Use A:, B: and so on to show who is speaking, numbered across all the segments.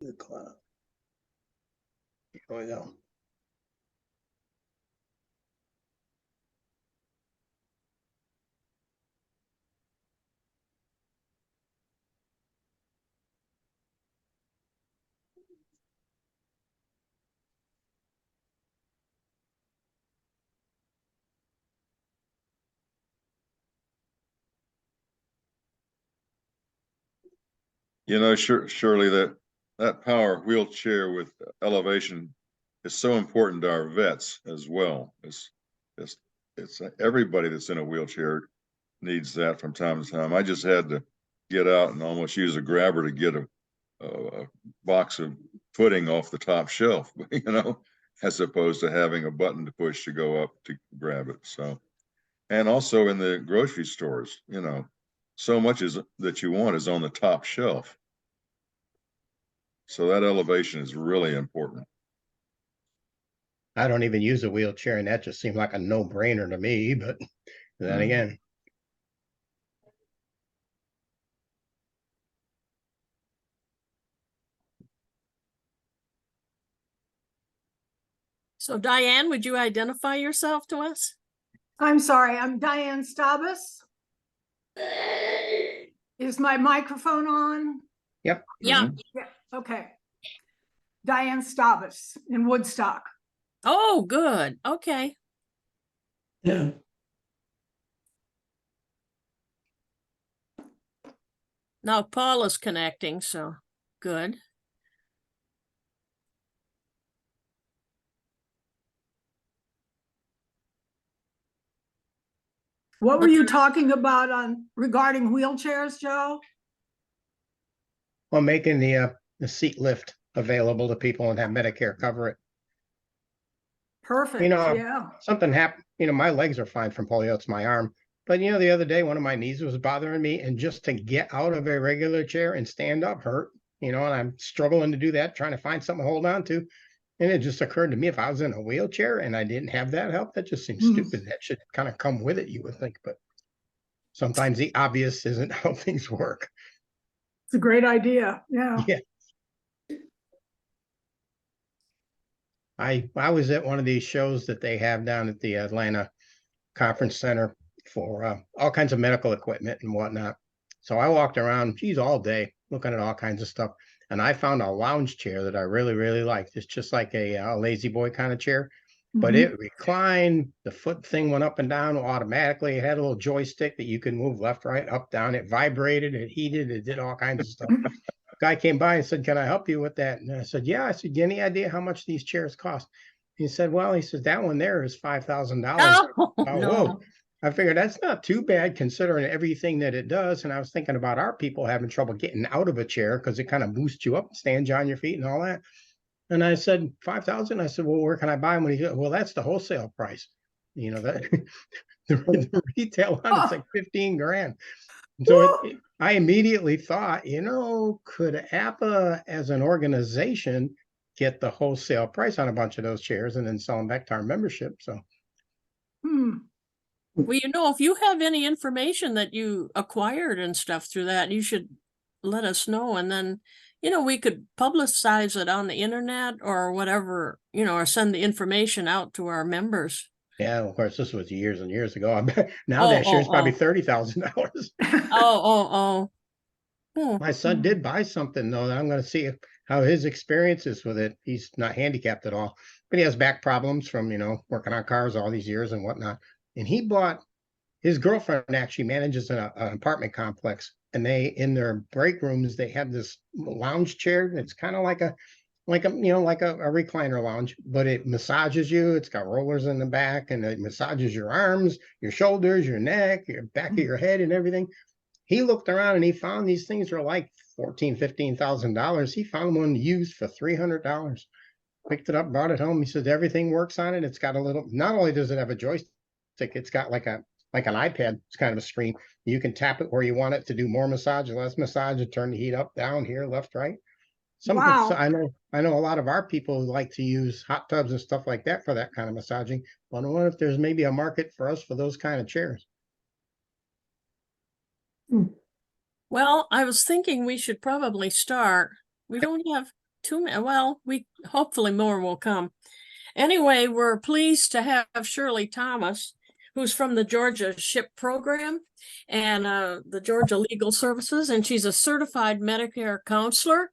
A: The cloud. Here we go.
B: You know, surely that power wheelchair with elevation is so important to our vets as well. It's everybody that's in a wheelchair needs that from time to time. I just had to get out and almost use a grabber to get a box of pudding off the top shelf, you know, as opposed to having a button to push to go up to grab it. So, and also in the grocery stores, you know, so much that you want is on the top shelf. So that elevation is really important.
A: I don't even use a wheelchair, and that just seemed like a no-brainer to me, but then again.
C: So Diane, would you identify yourself to us?
D: I'm sorry, I'm Diane Stabus. Is my microphone on?
A: Yep.
C: Yeah.
D: Yeah, okay. Diane Stabus in Woodstock.
C: Oh, good. Okay.
A: Yeah.
C: Now Paul is connecting, so good.
D: What were you talking about regarding wheelchairs, Joe?
A: Well, making the seat lift available to people and have Medicare cover it.
D: Perfect.
A: You know,
D: yeah.
A: something happened. You know, my legs are fine from polio. It's my arm. But, you know, the other day, one of my knees was bothering me. And just to get out of a regular chair and stand up hurt, you know, and I'm struggling to do that, trying to find something to hold on to. And it just occurred to me, if I was in a wheelchair and I didn't have that help, that just seems stupid. That should kind of come with it, you would think. But sometimes the obvious isn't how things work.
D: It's a great idea. Yeah.
A: Yeah. I was at one of these shows that they have down at the Atlanta Conference Center for all kinds of medical equipment and whatnot. So I walked around, geez, all day looking at all kinds of stuff. And I found a lounge chair that I really, really liked. It's just like a lazy boy kind of chair, but it reclined. The foot thing went up and down automatically. It had a little joystick that you can move left, right, up, down. It vibrated, it heated, it did all kinds of stuff. Guy came by and said, "Can I help you with that?" And I said, "Yeah." I said, "Any idea how much these chairs cost?" He said, "Well," he said, "that one there is $5,000.
C: Oh, no.
A: Whoa. I figured that's not too bad considering everything that it does. And I was thinking about our people having trouble getting out of a chair because it kind of boosts you up, stands you on your feet and all that. And I said, 5,000. I said, "Well, where can I buy them?" He said, "Well, that's the wholesale price. You know, that the retail on it's like 15 grand. So I immediately thought, you know, could APPA as an organization get the wholesale price on a bunch of those chairs and then sell them back to our membership?" So
C: Well, you know, if you have any information that you acquired and stuff through that, you should let us know. And then, you know, we could publicize it on the internet or whatever, you know, or send the information out to our members.
A: yeah, of course, this was years and years ago. I bet now that share's probably $30,000. My son did buy something though, that I'm going to see how his experience is with it. He's not handicapped at all, but he has back problems from, you know, working on cars all these years and whatnot. And he bought, his girlfriend actually manages an apartment complex, and they, in their break rooms, they have this lounge chair. It's kind of like a you know, like a recliner lounge, but it massages you. It's got rollers in the back, and it massages your arms, your shoulders, your neck, your back of your head, and everything. He looked around and he found these things are like $15,000. He found one used for $300. Picked it up, brought it home. He said everything works on it. It's got a little. Not only does it have a joystick, it's got like an iPad. It's kind of a screen. You can tap it where you want it to do more massage, less massage, and turn the heat up, down, here, left, right.
D: Wow.
A: I know a lot of our people like to use hot tubs and stuff like that for that kind of massaging. But I wonder if there's maybe a market for us for those kind of chairs.
C: Well, I was thinking we should probably start. We don't have too many. Well, hopefully more will come. Anyway, we're pleased to have Shirley Thomas, who's from the Georgia SHIP program and the Georgia Legal Services, and she's a certified Medicare counselor,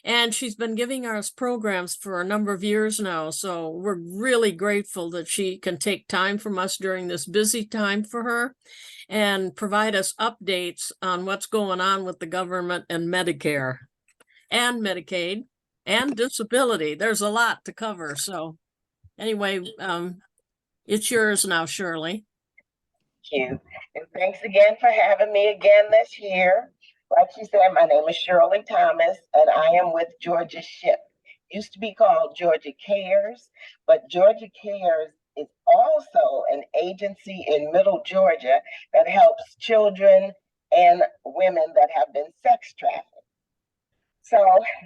C: and she's been giving us programs for a number of years now. So we're really grateful that she can take time from us during this busy time for her and provide us updates on what's going on with the government and Medicare and Medicaid and disability. There's a lot to cover. So anyway, it's yours now, Shirley.
E: Thank you. And thanks again for having me again this year. Like she said, my name is Shirley Thomas, and I am with Georgia SHIP. Used to be called Georgia Cares, but Georgia Cares is also an agency in Middle Georgia that helps children and women that have been sex trafficked. So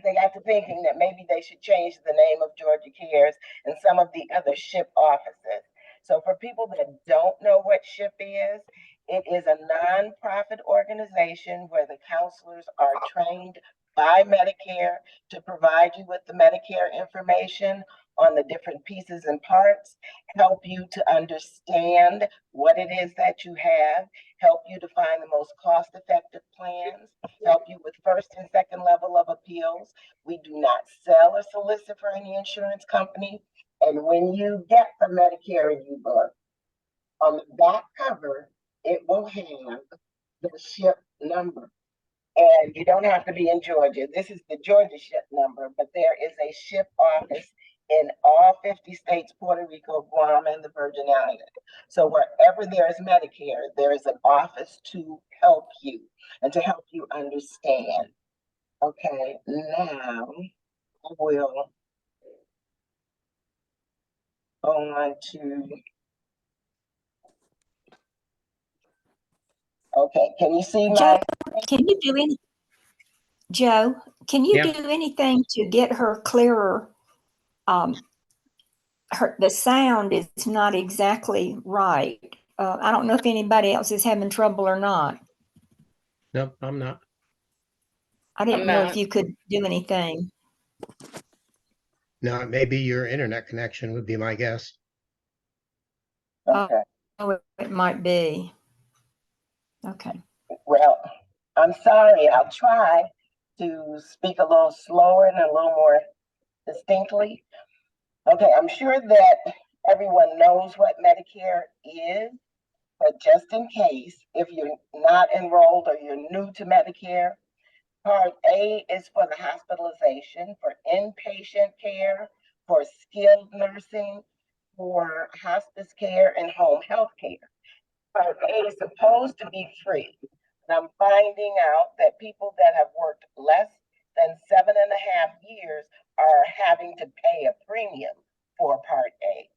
E: they got to thinking that maybe they should change the name of Georgia Cares and some of the other SHIP offices. So for people that don't know what SHIP is, it is a nonprofit organization where the counselors are trained by Medicare to provide you with the Medicare information on the different pieces and parts, help you to understand what it is that you have, help you to find the most cost-effective plans, help you with first and second level of appeals. We do not sell or solicit for any insurance company. And when you get the Medicare review book, on the back cover, it will have the SHIP number. And you don't have to be in Georgia. This is the Georgia SHIP number, but there is a SHIP office in all 50 states, Puerto Rico, Guam, and the Virgin Islands. So wherever there is Medicare, there is an office to help you and to help you understand. Okay, now I will go on to, okay, can you see
F: Joe,
E: my?
F: can you do any, Joe, can you
A: Yeah.
F: do anything to get her clearer? The sound is not exactly right. I don't know if anybody else is having trouble or not.
A: Nope, I'm not.
F: I didn't
E: I'm
F: know
E: not.
F: if you could do anything.
A: No, maybe your internet connection would be my guess.
E: Okay.
F: Oh, it might be. Okay.
E: Well, I'm sorry. I'll try to speak a little slower and a little more distinctly. Okay, I'm sure that everyone knows what Medicare is, but just in case, if you're not enrolled or you're new to Medicare, Part A is for the hospitalization, for inpatient care, for skilled nursing, for hospice care, and home health care. Part A is supposed to be free. And I'm finding out that people that have worked less than 7.5 years are having to pay a premium for Part A.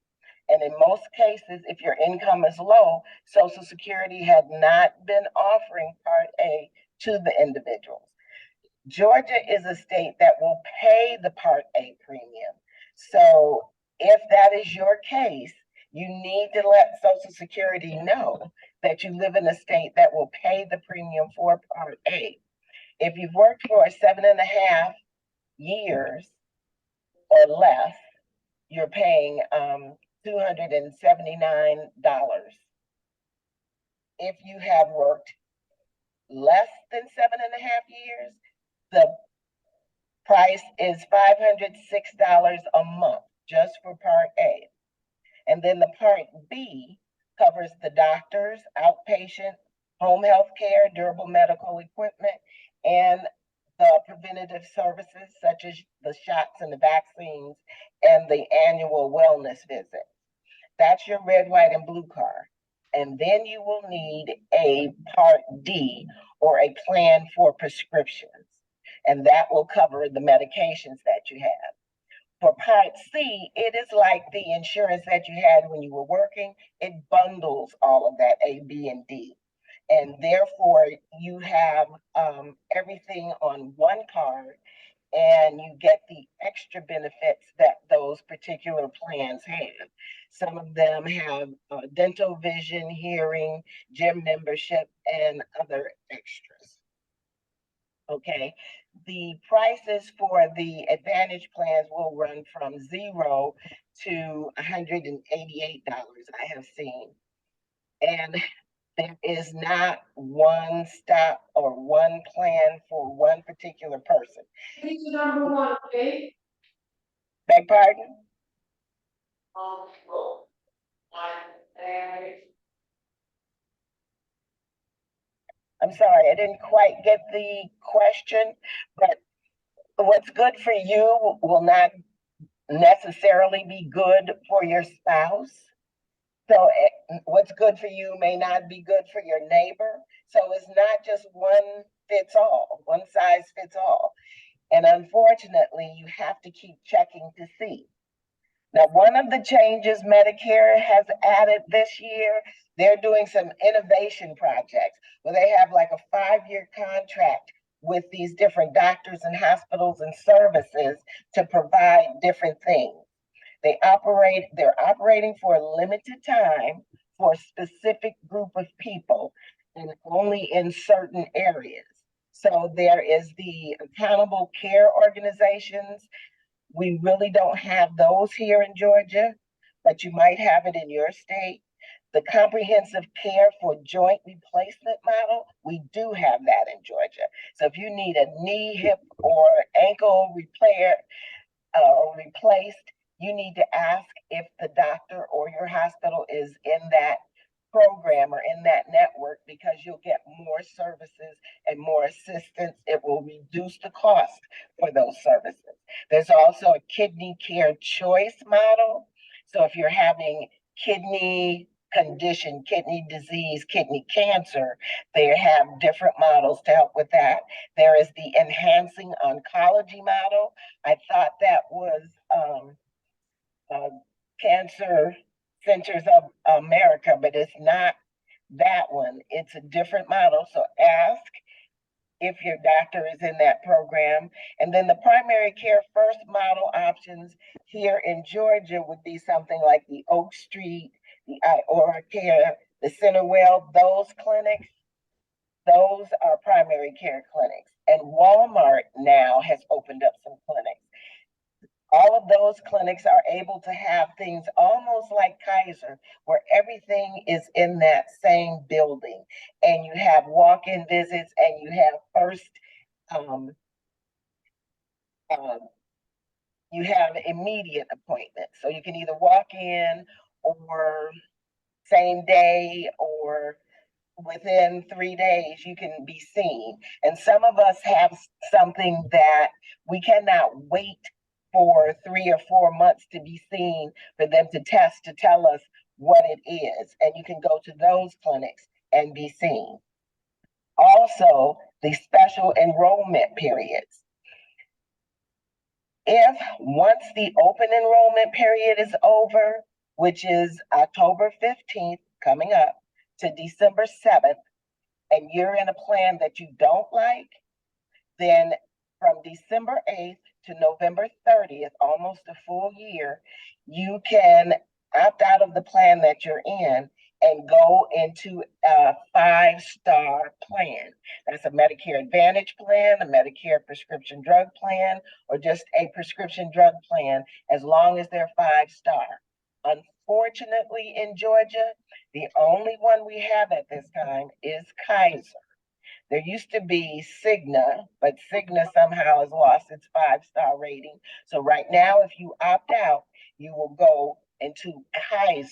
E: And in most cases, if your income is low, Social Security had not been offering Part A to the individuals. Georgia is a state that will pay the Part A premium. So if that is your case, you need to let Social Security know that you live in a state that will pay the premium for Part A. If you've worked for 7.5 years or less, you're paying $279. If you have worked less than 7.5 years, the price is $506 a month just for Part A. And then the Part B covers the doctors, outpatient, home health care, durable medical equipment, and the preventative services such as the shots and the vaccines and the annual wellness visit. That's your red, white, and blue card. And then you will need a Part D or a plan for prescriptions. And that will cover the medications that you have. For Part C, it is like the insurance that you had when you were working. It bundles all of that, A, B, and D. And therefore, you have everything on one card, and you get the extra benefits that those particular plans have. Some of them have dental, vision, hearing, gym membership, and other extras. Okay, the prices for the Advantage plans will run from $0 to $188, I have seen. And there is not one stop or one plan for one particular person.
G: Please number one, okay?
E: Beg pardon?
G: Roll. And
E: I'm sorry, I didn't quite get the question, but what's good for you will not necessarily be good for your spouse. So what's good for you may not be good for your neighbor. So it's not just one fits all, one size fits all. And unfortunately, you have to keep checking to see. Now, one of the changes Medicare has added this year, they're doing some innovation projects where they have like a 5-year contract with these different doctors and hospitals and services to provide different things. They're operating for a limited time for a specific group of people and only in certain areas. So there is the accountable care organizations. We really don't have those here in Georgia, but you might have it in your state. The comprehensive care for joint replacement model, we do have that in Georgia. So if you need a knee, hip, or ankle repair or replaced, you need to ask if the doctor or your hospital is in that program or in that network, because you'll get more services and more assistance. It will reduce the cost for those services. There's also a kidney care choice model. So if you're having kidney condition, kidney disease, kidney cancer, they have different models to help with that. There is the enhancing oncology model. I thought that was Cancer Centers of America, but it's not that one. It's a different model. So ask if your doctor is in that program. And then the primary care first model options here in Georgia would be something like the Oak Street, the Iora Care, the Centerwell, those clinics. Those are primary care clinics. And Walmart now has opened up some clinics. All of those clinics are able to have things almost like Kaiser, where everything is in that same building. And you have walk-in visits and you have first, you have immediate appointments. So you can either walk in or same day or within 3 days you can be seen. And some of us have something that we cannot wait for 3 or 4 months to be seen for them to test to tell us what it is. And you can go to those clinics and be seen. Also, the special enrollment periods. If once the open enrollment period is over, which is October 15th coming up to December 7th, and you're in a plan that you don't like, then from December 8th to November 30th, almost a full year, you can opt out of the plan that you're in and go into a 5-star plan. That's a Medicare Advantage plan, a Medicare prescription drug plan, or just a prescription drug plan, as long as they're 5-star. Unfortunately, in Georgia, the only one we have at this time is Kaiser. There used to be Cigna, but Cigna somehow has lost its 5-star rating. So right now, if you opt out, you will go into Kaiser.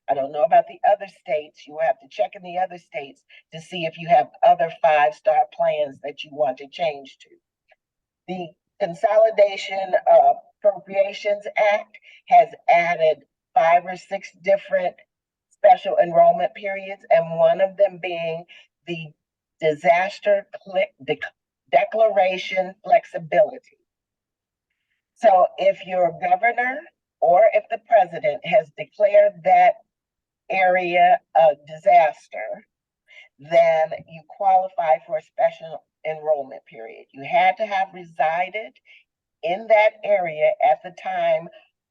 E: I don't know about the other states. You will have to check in the other states to see if you have other 5-star plans that you want to change to. The Consolidation Appropriations Act has added 5 or 6 different special enrollment periods, and one of them being the disaster declaration flexibility. So if your governor or if the president has declared that area a disaster, then you qualify for a special enrollment period. You had to have resided in that area at the time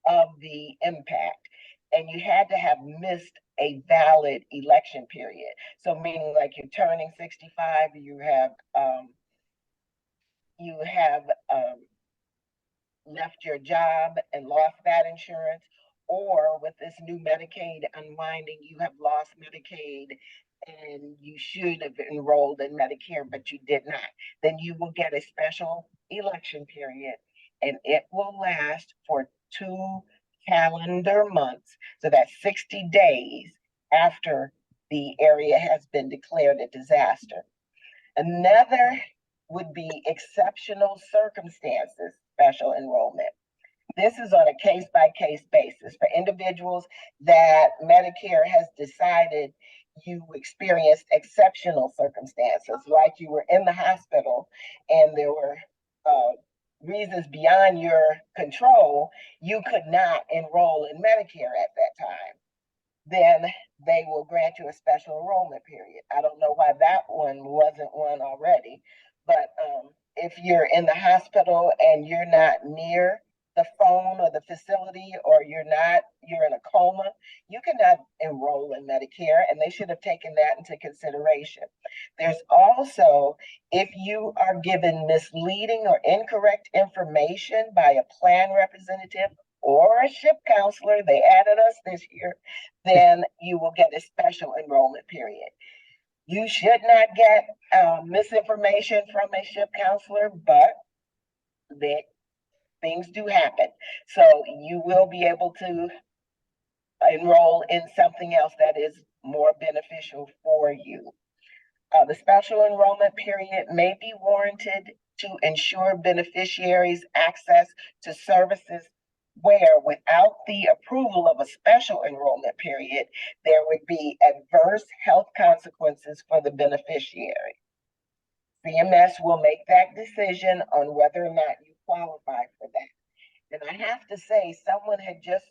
E: of the impact, and you had to have missed a valid election period. So meaning like you're turning 65, you have you have left your job and lost that insurance, or with this new Medicaid unwinding, you have lost Medicaid and you should have enrolled in Medicare, but you did not, then you will get a special election period, and it will last for 2 calendar months. So that's 60 days after the area has been declared a disaster. Another would be exceptional circumstances, special enrollment. This is on a case-by-case basis for individuals that Medicare has decided you experienced exceptional circumstances, like you were in the hospital and there were reasons beyond your control, you could not enroll in Medicare at that time. Then they will grant you a special enrollment period. I don't know why that one wasn't one already, but if you're in the hospital and you're not near the phone or the facility, or you're in a coma, you cannot enroll in Medicare, and they should have taken that into consideration. There's also, if you are given misleading or incorrect information by a plan representative or a SHIP counselor, they added us this year, then you will get a special enrollment period. You should not get misinformation from a SHIP counselor, but things do happen. So you will be able to enroll in something else that is more beneficial for you. The special enrollment period may be warranted to ensure beneficiaries access to services where, without the approval of a special enrollment period, there would be adverse health consequences for the beneficiary. CMS will make that decision on whether or not you qualify for that. And I have to say, someone had just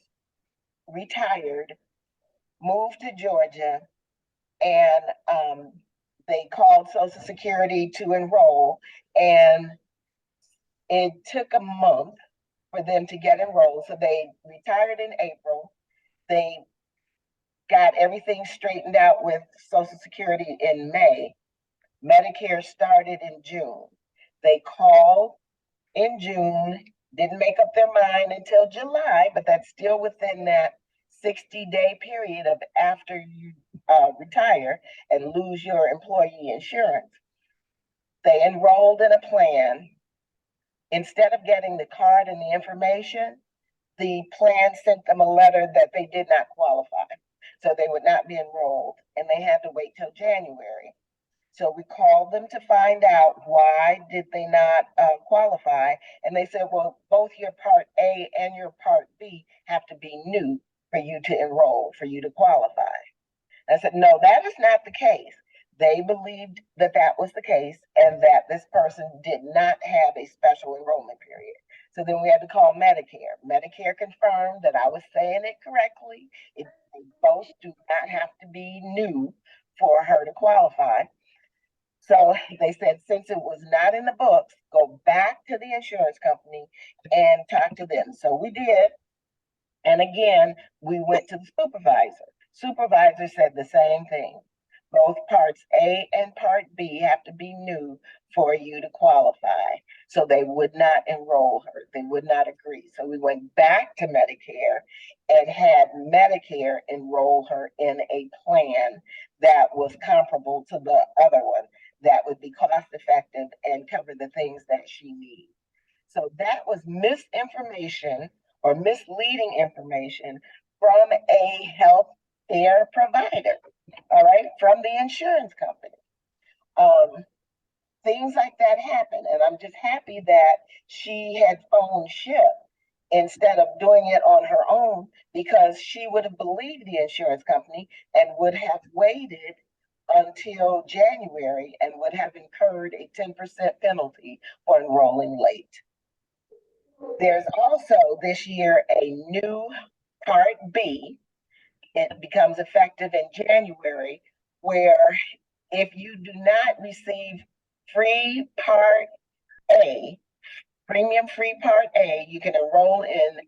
E: retired, moved to Georgia, and they called Social Security to enroll, and it took a month for them to get enrolled. So they retired in April. They got everything straightened out with Social Security in May. Medicare started in June. They called in June, didn't make up their mind until July, but that's still within that 60-day period of after you retire and lose your employee insurance. They enrolled in a plan. Instead of getting the card and the information, the plan sent them a letter that they did not qualify. So they would not be enrolled, and they had to wait till January. So we called them to find out why did they not qualify. And they said, well, both your Part A and your Part B have to be new for you to enroll, for you to qualify. I said, no, that is not the case. They believed that that was the case and that this person did not have a special enrollment period. So then we had to call Medicare. Medicare confirmed that I was saying it correctly. They both do not have to be new for her to qualify. So they said, since it was not in the books, go back to the insurance company and talk to them. So we did. And again, we went to the supervisor. Supervisor said the same thing. Both Parts A and Part B have to be new for you to qualify. So they would not enroll her. They would not agree. So we went back to Medicare and had Medicare enroll her in a plan that was comparable to the other one, that would be cost effective and cover the things that she needs. So that was misinformation or misleading information from a health care provider, all right, from the insurance company. Things like that happen, and I'm just happy that she had phoned SHIP instead of doing it on her own, because she would have believed the insurance company and would have waited until January and would have incurred a 10% penalty for enrolling late. There's also this year a new Part B. It becomes effective in January, where if you do not receive free Part A, premium free Part A, you can enroll in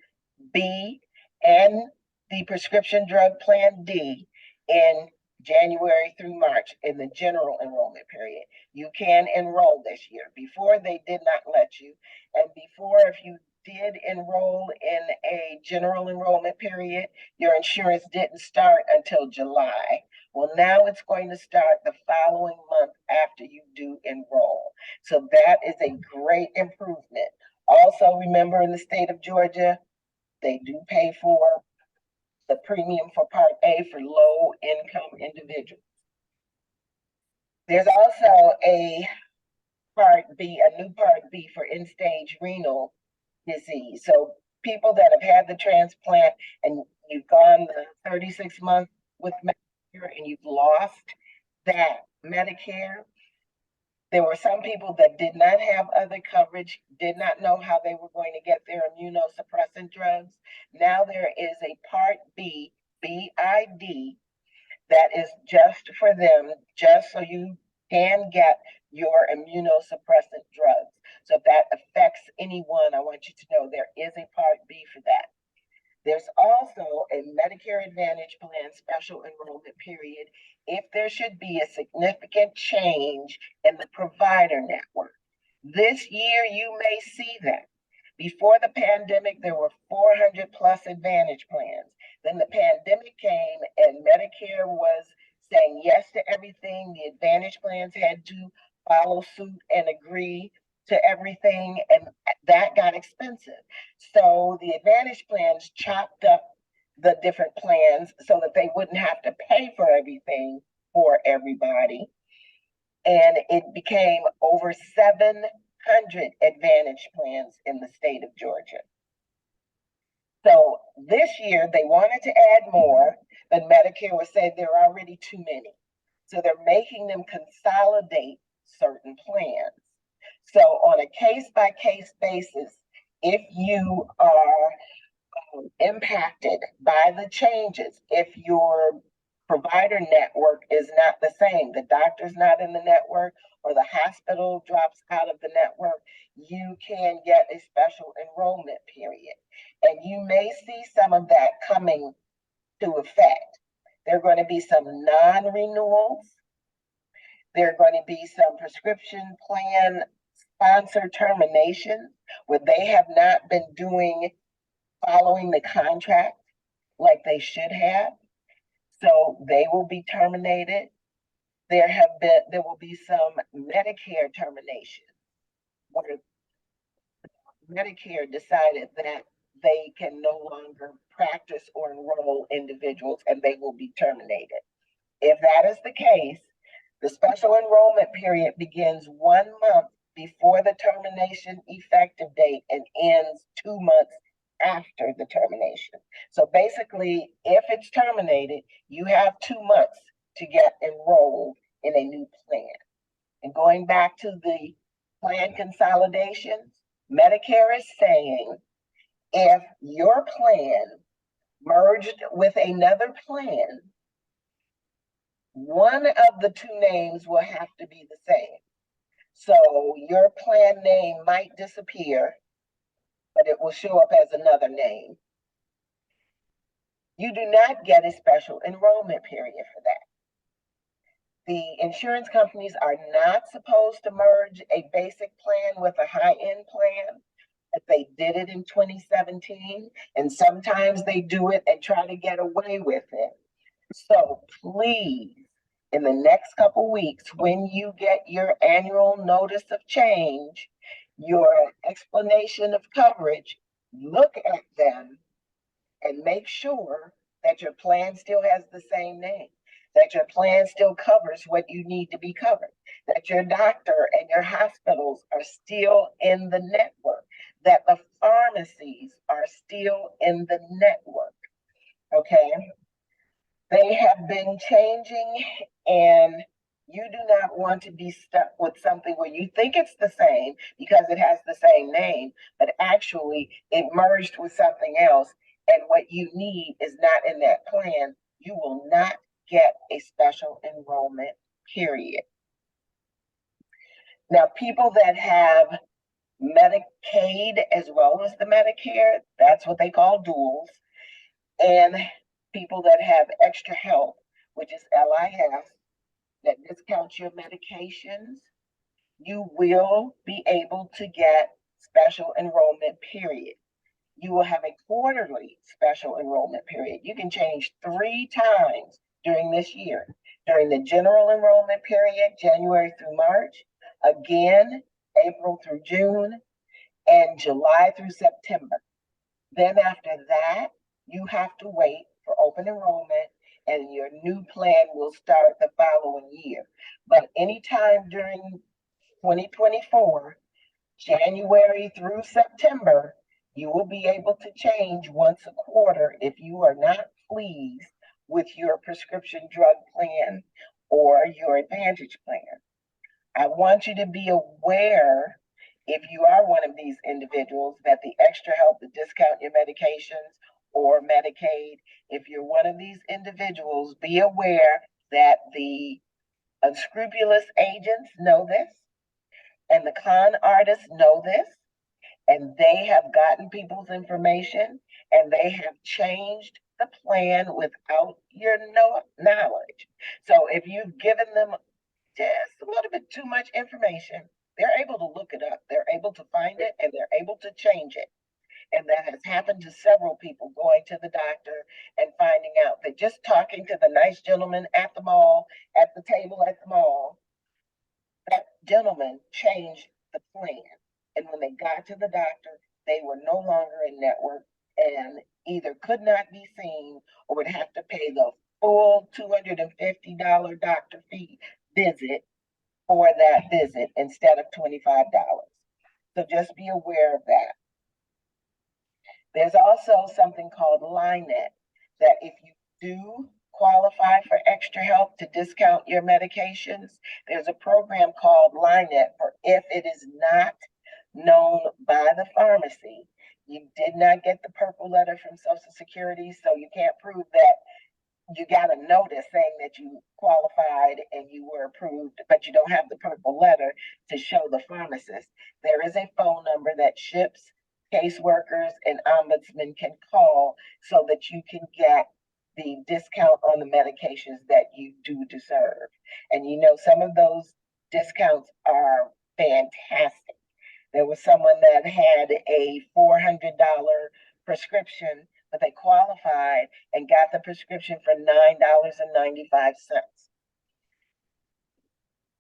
E: B and the prescription drug plan D in January through March in the general enrollment period. You can enroll this year. Before, they did not let you. And before, if you did enroll in a general enrollment period, your insurance didn't start until July. Well, now it's going to start the following month after you do enroll. So that is a great improvement. Also, remember, in the state of Georgia, they do pay for the premium for Part A for low income individuals. There's also a Part B, a new Part B for end-stage renal disease. So people that have had the transplant and you've gone the 36 months with Medicare and you've lost that Medicare, there were some people that did not have other coverage, did not know how they were going to get their immunosuppressant drugs. Now there is a Part B, BID, that is just for them, just so you can get your immunosuppressant drugs. So if that affects anyone, I want you to know there is a Part B for that. There's also a Medicare Advantage plan special enrollment period if there should be a significant change in the provider network. This year, you may see that. Before the pandemic, there were 400 plus Advantage plans. Then the pandemic came and Medicare was saying yes to everything. The Advantage plans had to follow suit and agree to everything, and that got expensive. So the Advantage plans chopped up the different plans so that they wouldn't have to pay for everything for everybody. And it became over 700 Advantage plans in the state of Georgia. So this year they wanted to add more, but Medicare was saying there are already too many. So they're making them consolidate certain plans. So on a case-by-case basis, if you are impacted by the changes, if your provider network is not the same, the doctor's not in the network, or the hospital drops out of the network, you can get a special enrollment period. And you may see some of that coming to effect. There are going to be some non-renewals. There are going to be some prescription plan sponsor termination where they have not been following the contract like they should have. So they will be terminated. There will be some Medicare termination where Medicare decided that they can no longer practice or enroll individuals and they will be terminated. If that is the case, the special enrollment period begins 1 month before the termination effective date and ends 2 months after the termination. So basically, if it's terminated, you have 2 months to get enrolled in a new plan. And going back to the plan consolidations, Medicare is saying if your plan merged with another plan, one of the two names will have to be the same. So your plan name might disappear, but it will show up as another name. You do not get a special enrollment period for that. The insurance companies are not supposed to merge a basic plan with a high-end plan. But they did it in 2017, and sometimes they do it and try to get away with it. So please, in the next couple weeks, when you get your annual notice of change, your explanation of coverage, look at them and make sure that your plan still has the same name, that your plan still covers what you need to be covered, that your doctor and your hospitals are still in the network, that the pharmacies are still in the network, okay? They have been changing, and you do not want to be stuck with something where you think it's the same because it has the same name, but actually it merged with something else, and what you need is not in that plan. You will not get a special enrollment period. Now, people that have Medicaid as well as the Medicare, that's what they call duals, and people that have extra help which is LIS, that discounts your medications, you will be able to get special enrollment period. You will have a quarterly special enrollment period. You can change 3 times during this year. During the general enrollment period, January through March, again, April through June, and July through September. Then after that, you have to wait for open enrollment and your new plan will start the following year. But anytime during 2024, January through September, you will be able to change once a quarter if you are not pleased with your prescription drug plan or your Advantage plan. I want you to be aware, if you are one of these individuals, that the extra help to discount your medications or Medicaid, if you're one of these individuals, be aware that the unscrupulous agents know this and the con artists know this, and they have gotten people's information and they have changed the plan without your knowledge. So if you've given them just a little bit too much information, they're able to look it up, they're able to find it, and they're able to change it. And that has happened to several people going to the doctor and finding out that just talking to the nice gentleman at the mall, at the table at the mall, that gentleman changed the plan. And when they got to the doctor, they were no longer in network and either could not be seen or would have to pay the full $250 doctor fee visit for that visit instead of $25. So just be aware of that. There's also something called LINET, that if you do qualify for extra help to discount your medications, there's a program called LINET for if it is not known by the pharmacy. You did not get the purple letter from Social Security, so you can't prove that you got a notice saying that you qualified and you were approved, but you don't have the purple letter to show the pharmacist. There is a phone number that SHIPs, caseworkers, and ombudsmen can call so that you can get the discount on the medications that you do deserve. And you know, some of those discounts are fantastic. There was someone that had a $400 prescription, but they qualified and got the prescription for $9.95.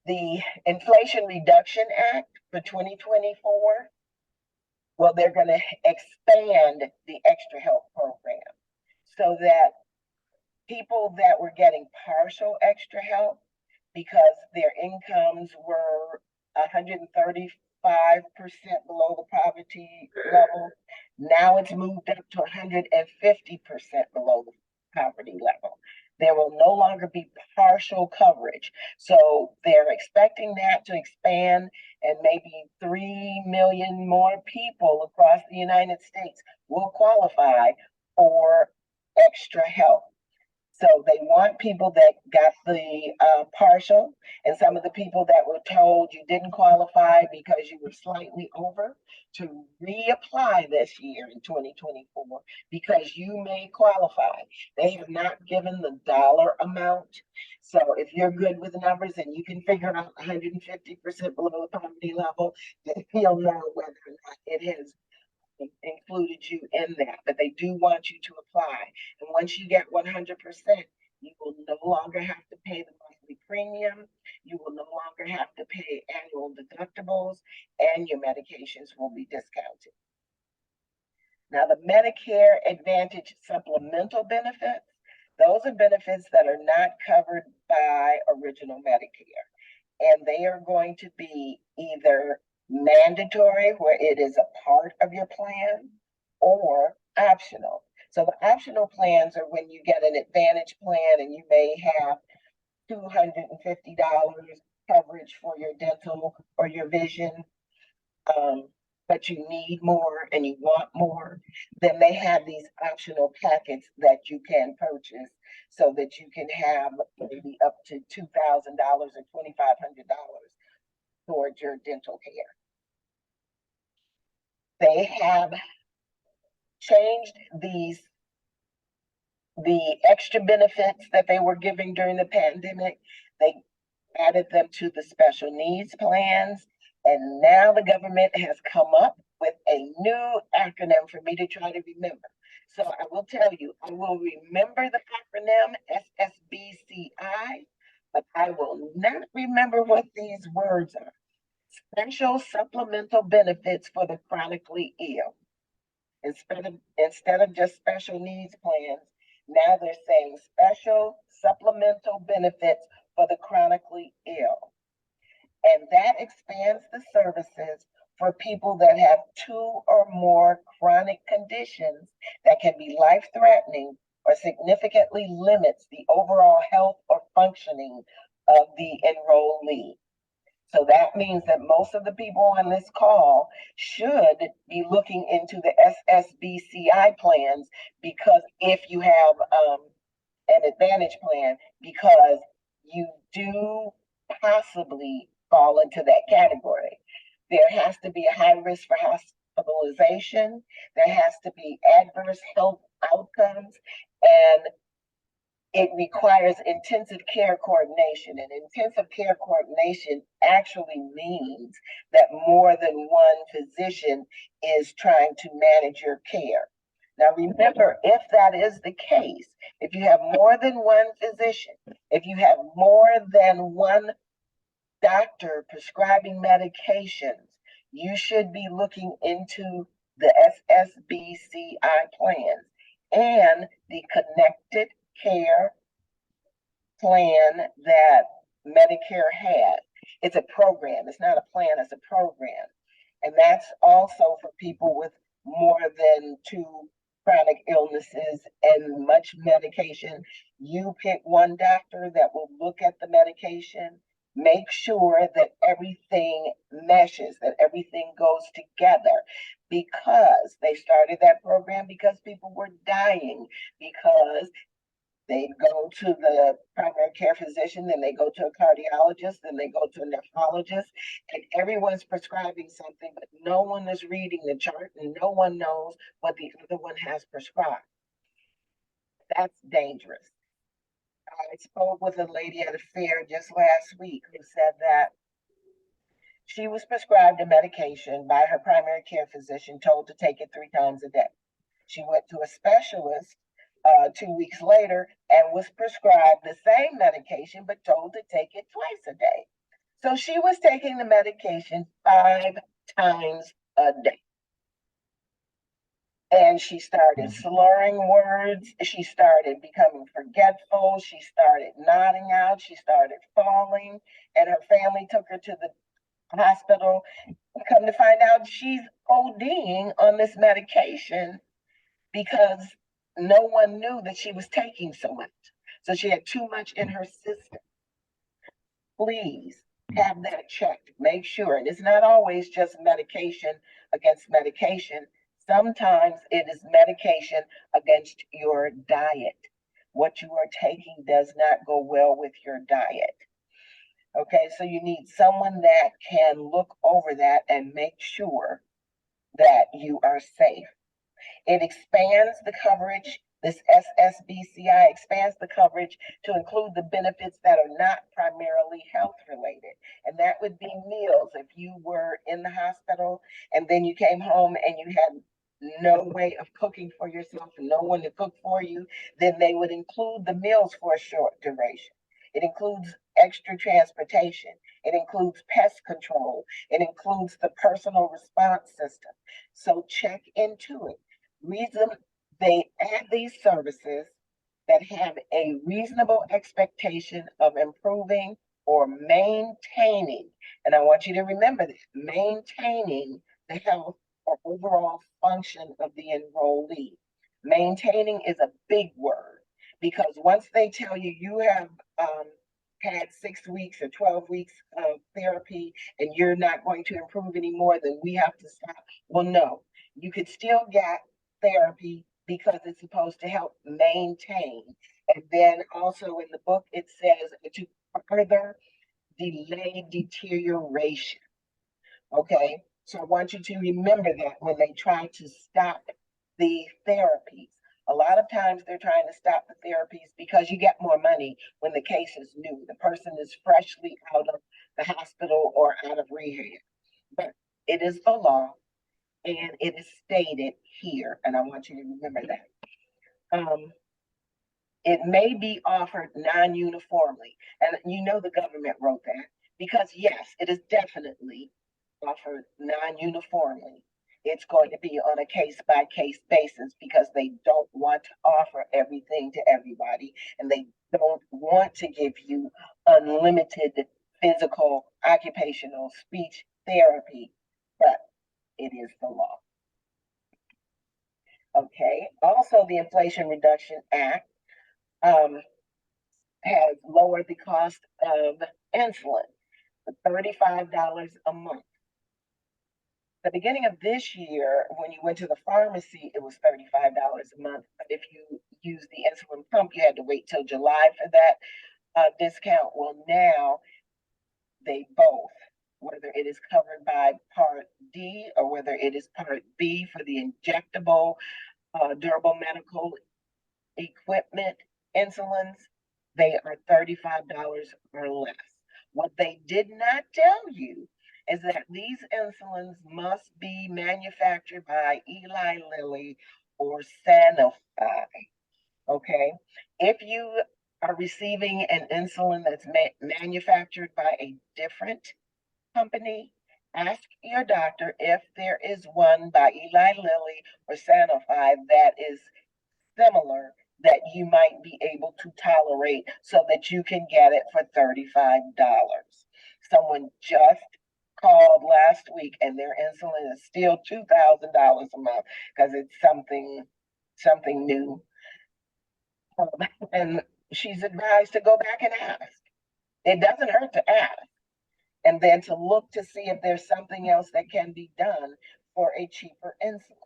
E: The Inflation Reduction Act for 2024, well, they're going to expand the extra help program so that people that were getting partial extra help because their incomes were 135% below the poverty level, now it's moved up to 150% below the poverty level. There will no longer be partial coverage. So they're expecting that to expand, and maybe 3 million more people across the United States will qualify for extra help. So they want people that got the partial, and some of the people that were told you didn't qualify because you were slightly over to reapply this year in 2024 because you may qualify. They have not given the dollar amount. So if you're good with numbers and you can figure out 150% below the poverty level, then you'll know whether or not it has included you in that, but they do want you to apply. And once you get 100%, you will no longer have to pay the monthly premium. You will no longer have to pay annual deductibles, and your medications will be discounted. Now, the Medicare Advantage supplemental benefits, those are benefits that are not covered by original Medicare. And they are going to be either mandatory, where it is a part of your plan, or optional. So the optional plans are when you get an Advantage plan and you may have $250 coverage for your dental or your vision, but you need more and you want more. Then they have these optional packets that you can purchase so that you can have maybe up to $2,000 or $2,500 towards your dental care. They have changed these the extra benefits that they were giving during the pandemic, they added them to the special needs plans. And now the government has come up with a new acronym for me to try to remember. So I will tell you, I will remember the acronym SSBCI, but I will not remember what these words are. Special supplemental benefits for the chronically ill. Instead of just special needs plans, now they're saying special supplemental benefits for the chronically ill. And that expands the services for people that have 2 or more chronic conditions that can be life-threatening or significantly limits the overall health or functioning of the enrollee. So that means that most of the people on this call should be looking into the SSBCI plans, because if you have an Advantage plan, because you do possibly fall into that category. There has to be a high risk for hospitalization. There has to be adverse health outcomes, and it requires intensive care coordination. And intensive care coordination actually means that more than one physician is trying to manage your care. Now, remember, if that is the case, if you have more than one physician, if you have more than one doctor prescribing medications, you should be looking into the SSBCI plans and the connected care plan that Medicare has. It's a program. It's not a plan, it's a program. And that's also for people with more than 2 chronic illnesses and much medication. You pick one doctor that will look at the medication, make sure that everything meshes, that everything goes together, because they started that program because people were dying, because they go to the primary care physician, then they go to a cardiologist, then they go to a nephrologist, and everyone's prescribing something, but no one is reading the chart and no one knows what the other one has prescribed. That's dangerous. I spoke with a lady at a fair just last week who said that she was prescribed a medication by her primary care physician, told to take it 3 times a day. She went to a specialist 2 weeks later and was prescribed the same medication, but told to take it twice a day. So she was taking the medication 5 times a day. And she started slurring words. She started becoming forgetful. She started nodding out. She started falling. And her family took her to the hospital. Come to find out, she's ODing on this medication because no one knew that she was taking so much. So she had too much in her system. Please have that checked. Make sure. And it's not always just medication against medication. Sometimes it is medication against your diet. What you are taking does not go well with your diet. Okay, so you need someone that can look over that and make sure that you are safe. It expands the coverage. This SSBCI expands the coverage to include the benefits that are not primarily health related. And that would be meals. If you were in the hospital and then you came home and you had no way of cooking for yourself and no one to cook for you, then they would include the meals for a short duration. It includes extra transportation. It includes pest control. It includes the personal response system. So check into it. Reason they add these services that have a reasonable expectation of improving or maintaining, and I want you to remember this, maintaining the health or overall function of the enrollee. Maintaining is a big word, because once they tell you you have had 6 weeks or 12 weeks of therapy and you're not going to improve anymore, then we have to stop. Well, no, you could still get therapy because it's supposed to help maintain. And then also in the book, it says to further delay deterioration. Okay, so I want you to remember that when they try to stop the therapies. A lot of times they're trying to stop the therapies because you get more money when the case is new. The person is freshly out of the hospital or out of rehab. But it is the law and it is stated here, and I want you to remember that. It may be offered non-uniformly, and you know the government wrote that because yes, it is definitely offered non-uniformly. It's going to be on a case-by-case basis because they don't want to offer everything to everybody, and they don't want to give you unlimited physical, occupational, speech therapy, but it is the law. Okay, also the Inflation Reduction Act has lowered the cost of insulin to $35 a month. The beginning of this year, when you went to the pharmacy, it was $35 a month. But if you use the insulin pump, you had to wait till July for that discount. Well, now they both, whether it is covered by Part D or whether it is Part B for the injectable durable medical equipment insulins, they are $35 or less. What they did not tell you is that these insulins must be manufactured by Eli Lilly or Sanofi. Okay, if you are receiving an insulin that's manufactured by a different company, ask your doctor if there is one by Eli Lilly or Sanofi that is similar that you might be able to tolerate so that you can get it for $35. Someone just called last week and their insulin is still $2,000 a month because it's something new. And she's advised to go back and ask. It doesn't hurt to ask. And then to look to see if there's something else that can be done for a cheaper insulin.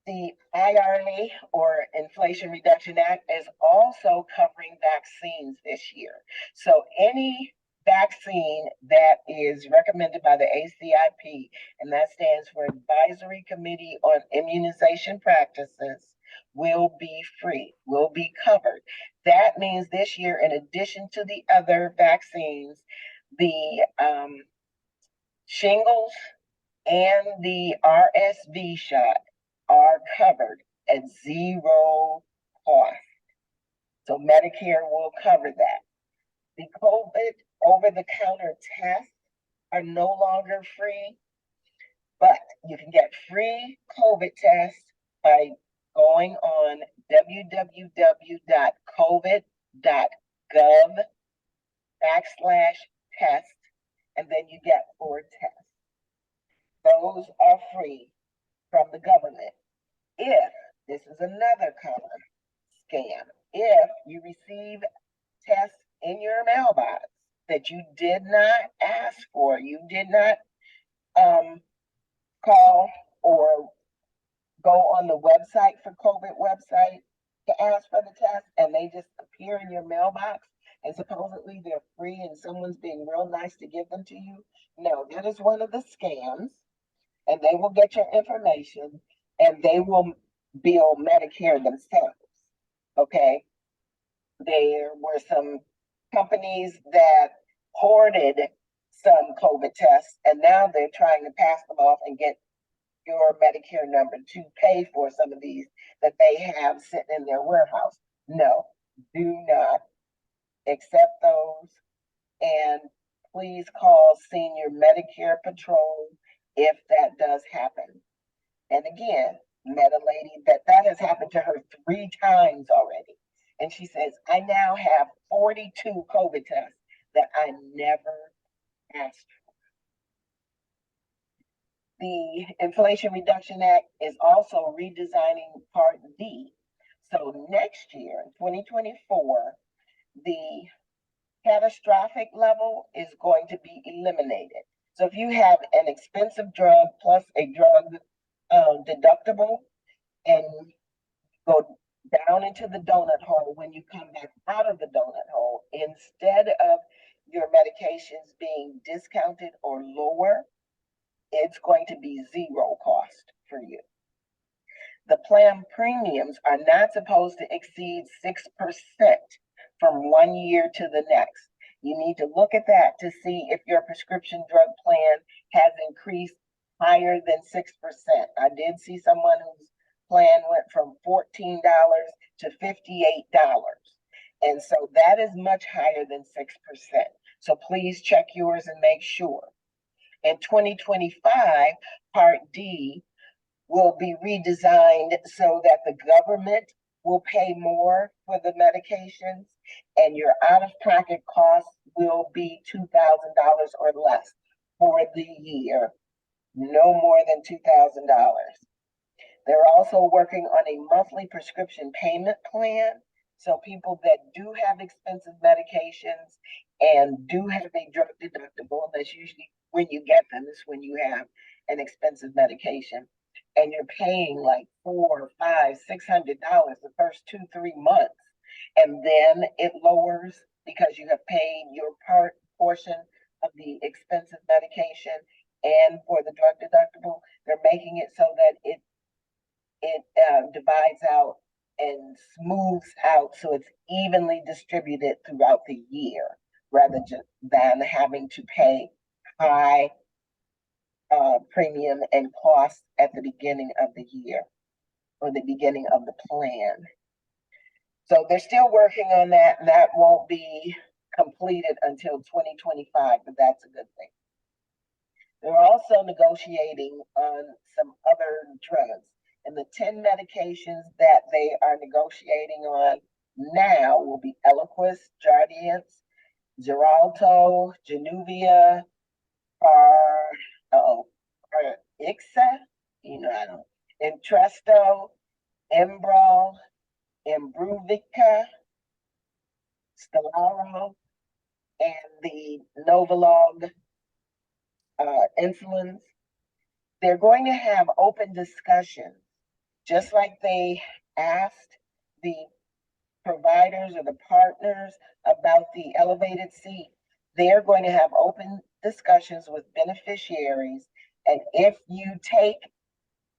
E: The IRA or Inflation Reduction Act is also covering vaccines this year. So any vaccine that is recommended by the ACIP, and that stands for Advisory Committee on Immunization Practices, will be free, will be covered. That means this year, in addition to the other vaccines, the shingles and the RSV shot are covered at zero cost. So Medicare will cover that. The COVID over-the-counter tests are no longer free, but you can get free COVID tests by going on www.covid.gov/test, and then you get 4 tests. Those are free from the government. If, this is another common scam, if you receive tests in your mailbox that you did not ask for, you did not call or go on the website for COVID website to ask for the test, and they just appear in your mailbox and supposedly they're free and someone's being real nice to give them to you. No, that is one of the scams, and they will get your information and they will bill Medicare themselves. Okay. There were some companies that hoarded some COVID tests, and now they're trying to pass them off and get your Medicare number to pay for some of these that they have sitting in their warehouse. No, do not accept those. And please call Senior Medicare Patrol if that does happen. And again, met a lady that has happened to her 3 times already. And she says, I now have 42 COVID tests that I never asked for. The Inflation Reduction Act is also redesigning Part D. So next year, in 2024, the catastrophic level is going to be eliminated. So if you have an expensive drug plus a drug deductible and go down into the donut hole, when you come back out of the donut hole, instead of your medications being discounted or lower, it's going to be zero cost for you. the plan premiums are not supposed to exceed 6% from 1 year to the next. You need to look at that to see if your prescription drug plan has increased higher than 6%. I did see someone whose plan went from $14 to $58. And so that is much higher than 6%. So please check yours and make sure. In 2025, Part D will be redesigned so that the government will pay more for the medications and your out-of-pocket costs will be $2,000 or less for the year, no more than $2,000. They're also working on a monthly prescription payment plan. So people that do have expensive medications and do have a drug deductible, and that's usually when you get them, is when you have an expensive medication, and you're paying like $400, $500, $600 the first 2-3 months, and then it lowers because you have paid your portion of the expensive medication and for the drug deductible. They're making it so that it divides out and smooths out so it's evenly distributed throughout the year rather than having to pay high premium and costs at the beginning of the year or the beginning of the plan. So they're still working on that, and that won't be completed until 2025, but that's a good thing. They're also negotiating on some other drugs. And the 10 medications that they are negotiating on now will be Eliquis, Jardiance, Xarelto, Januvia, Ixa, Entresto, Enbrel, Imbruvica, Stelara, and the Novolog insulins. They're going to have open discussions, just like they asked the providers or the partners about the elevated seat. They're going to have open discussions with beneficiaries. And if you take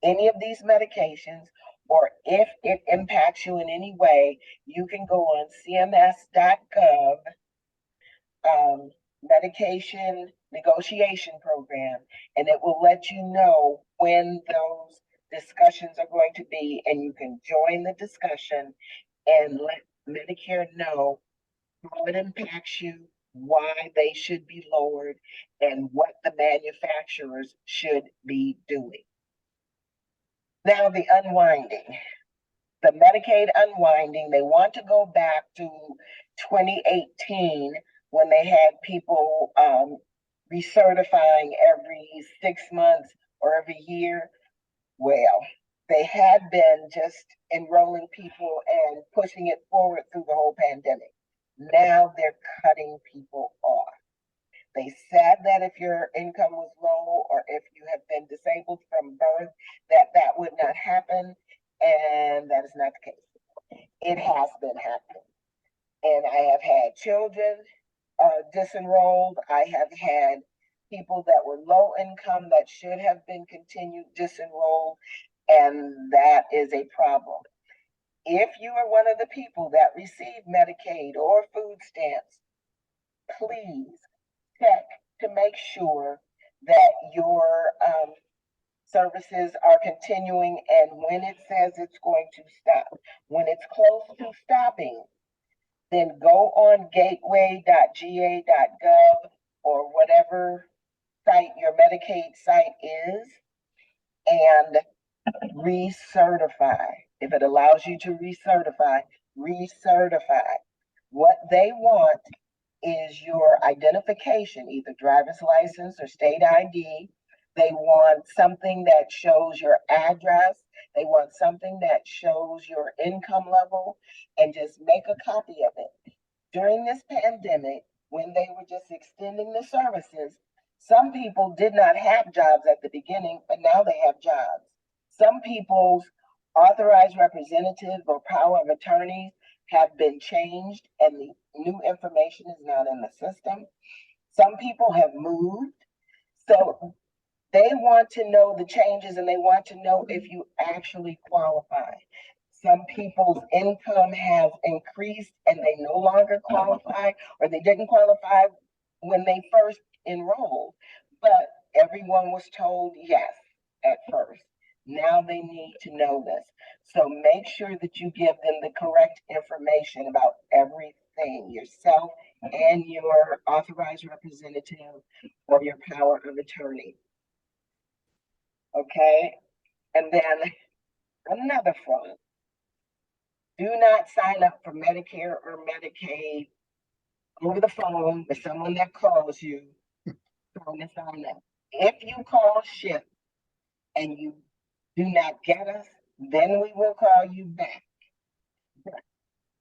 E: any of these medications, or if it impacts you in any way, you can go on cms.gov medication negotiation program, and it will let you know when those discussions are going to be, and you can join the discussion and let Medicare know how it impacts you, why they should be lowered, and what the manufacturers should be doing. Now, the unwinding. The Medicaid unwinding, they want to go back to 2018 when they had people recertifying every 6 months or every year. Well, they had been just enrolling people and pushing it forward through the whole pandemic. Now they're cutting people off. They said that if your income was low or if you have been disabled from birth, that would not happen. And that is not the case. It has been happening. And I have had children disenrolled. I have had people that were low income that should have been continued disenrolled. And that is a problem. If you are one of the people that receive Medicaid or food stamps, please check to make sure that your services are continuing, and when it says it's going to stop. When it's close to stopping, then go on gateway.ga.gov or whatever site your Medicaid site is and recertify. If it allows you to recertify, recertify. What they want is your identification, either driver's license or state ID. They want something that shows your address. They want something that shows your income level, and just make a copy of it. During this pandemic, when they were just extending the services, some people did not have jobs at the beginning, but now they have jobs. Some people's authorized representative or power of attorneys have been changed and the new information is not in the system. Some people have moved. So They want to know the changes and they want to know if you actually qualify. Some people's income has increased and they no longer qualify, or they didn't qualify when they first enrolled, but everyone was told yes at first. Now they need to know this. So make sure that you give them the correct information about everything, yourself and your authorized representative or your power of attorney. Okay? And then another fraud. Do not sign up for Medicare or Medicaid over the phone with someone that calls you trying to sign up. If you call SHIP and you do not get us, then we will call you back. But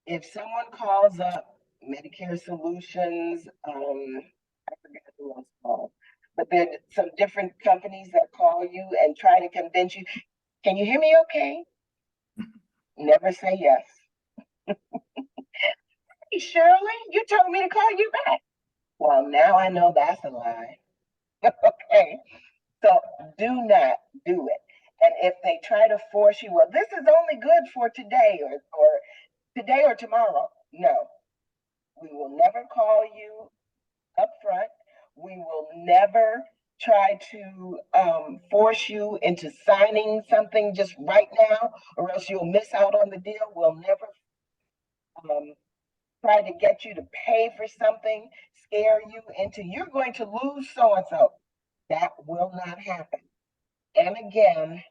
E: if someone calls up Medicare Solutions, I forgot who else called, but there are some different companies that call you and try to convince you, can you hear me okay? Never say yes. Hey, Shirley, you told me to call you back. Well, now I know that's a lie. Okay, so do not do it. And if they try to force you, well, this is only good for today or today or tomorrow. No, we will never call you up front. We will never try to force you into signing something just right now, or else you'll miss out on the deal. We'll never try to get you to pay for something, scare you into you're going to lose so-and-so. That will not happen. And again,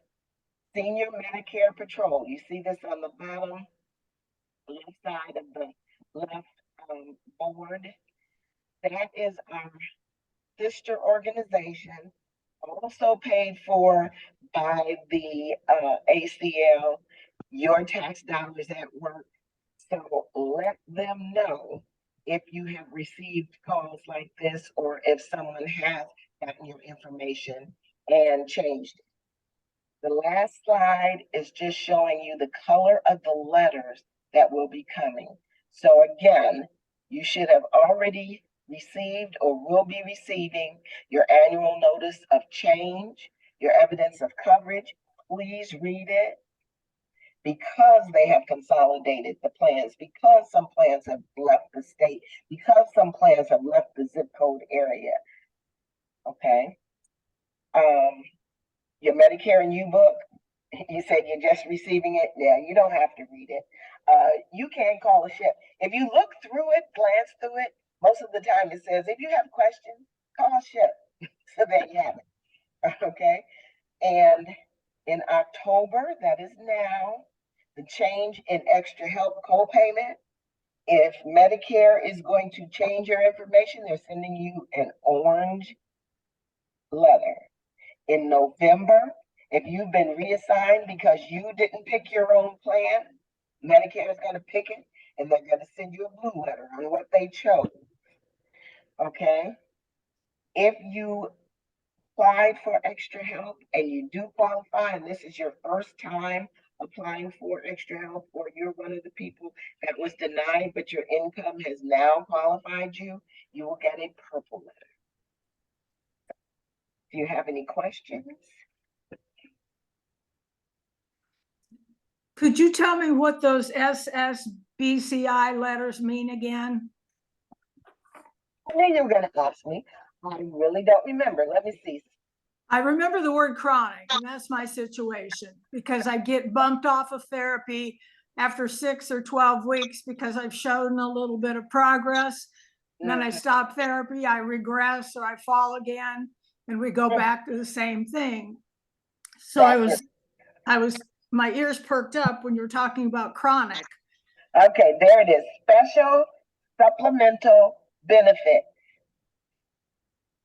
E: Senior Medicare Patrol, you see this on the bottom left side of the left board. That is our sister organization, also paid for by the ACL, your tax dollars at work. So let them know if you have received calls like this or if someone has gotten your information and changed it. The last slide is just showing you the color of the letters that will be coming. So again, you should have already received or will be receiving your annual notice of change, your evidence of coverage. Please read it, because they have consolidated the plans, because some plans have left the state, because some plans have left the zip code area. Okay. Your Medicare and U-Book, you said you're just receiving it. Yeah, you don't have to read it. You can call a SHIP. If you look through it, glance through it, most of the time it says, if you have questions, call SHIP. So there you have it. Okay. And in October, that is now, the change in extra help copayment. If Medicare is going to change your information, they're sending you an orange letter. In November, if you've been reassigned because you didn't pick your own plan, Medicare is going to pick it and they're going to send you a blue letter on what they chose. Okay. If you applied for extra help and you do qualify, and this is your first time applying for extra help, or you're one of the people that was denied, but your income has now qualified you, you will get a purple letter. Do you have any questions?
D: Could you tell me what those SSBCI letters mean again?
E: I knew you were going to ask me. I really don't remember. Let me see.
D: I remember the word chronic, and that's my situation, because I get bumped off of therapy after 6 or 12 weeks because I've shown a little bit of progress. And then I stop therapy, I regress, or I fall again, and we go back to the same thing. So my ears perked up when you're talking about chronic.
E: Okay, there it is. Special supplemental benefit.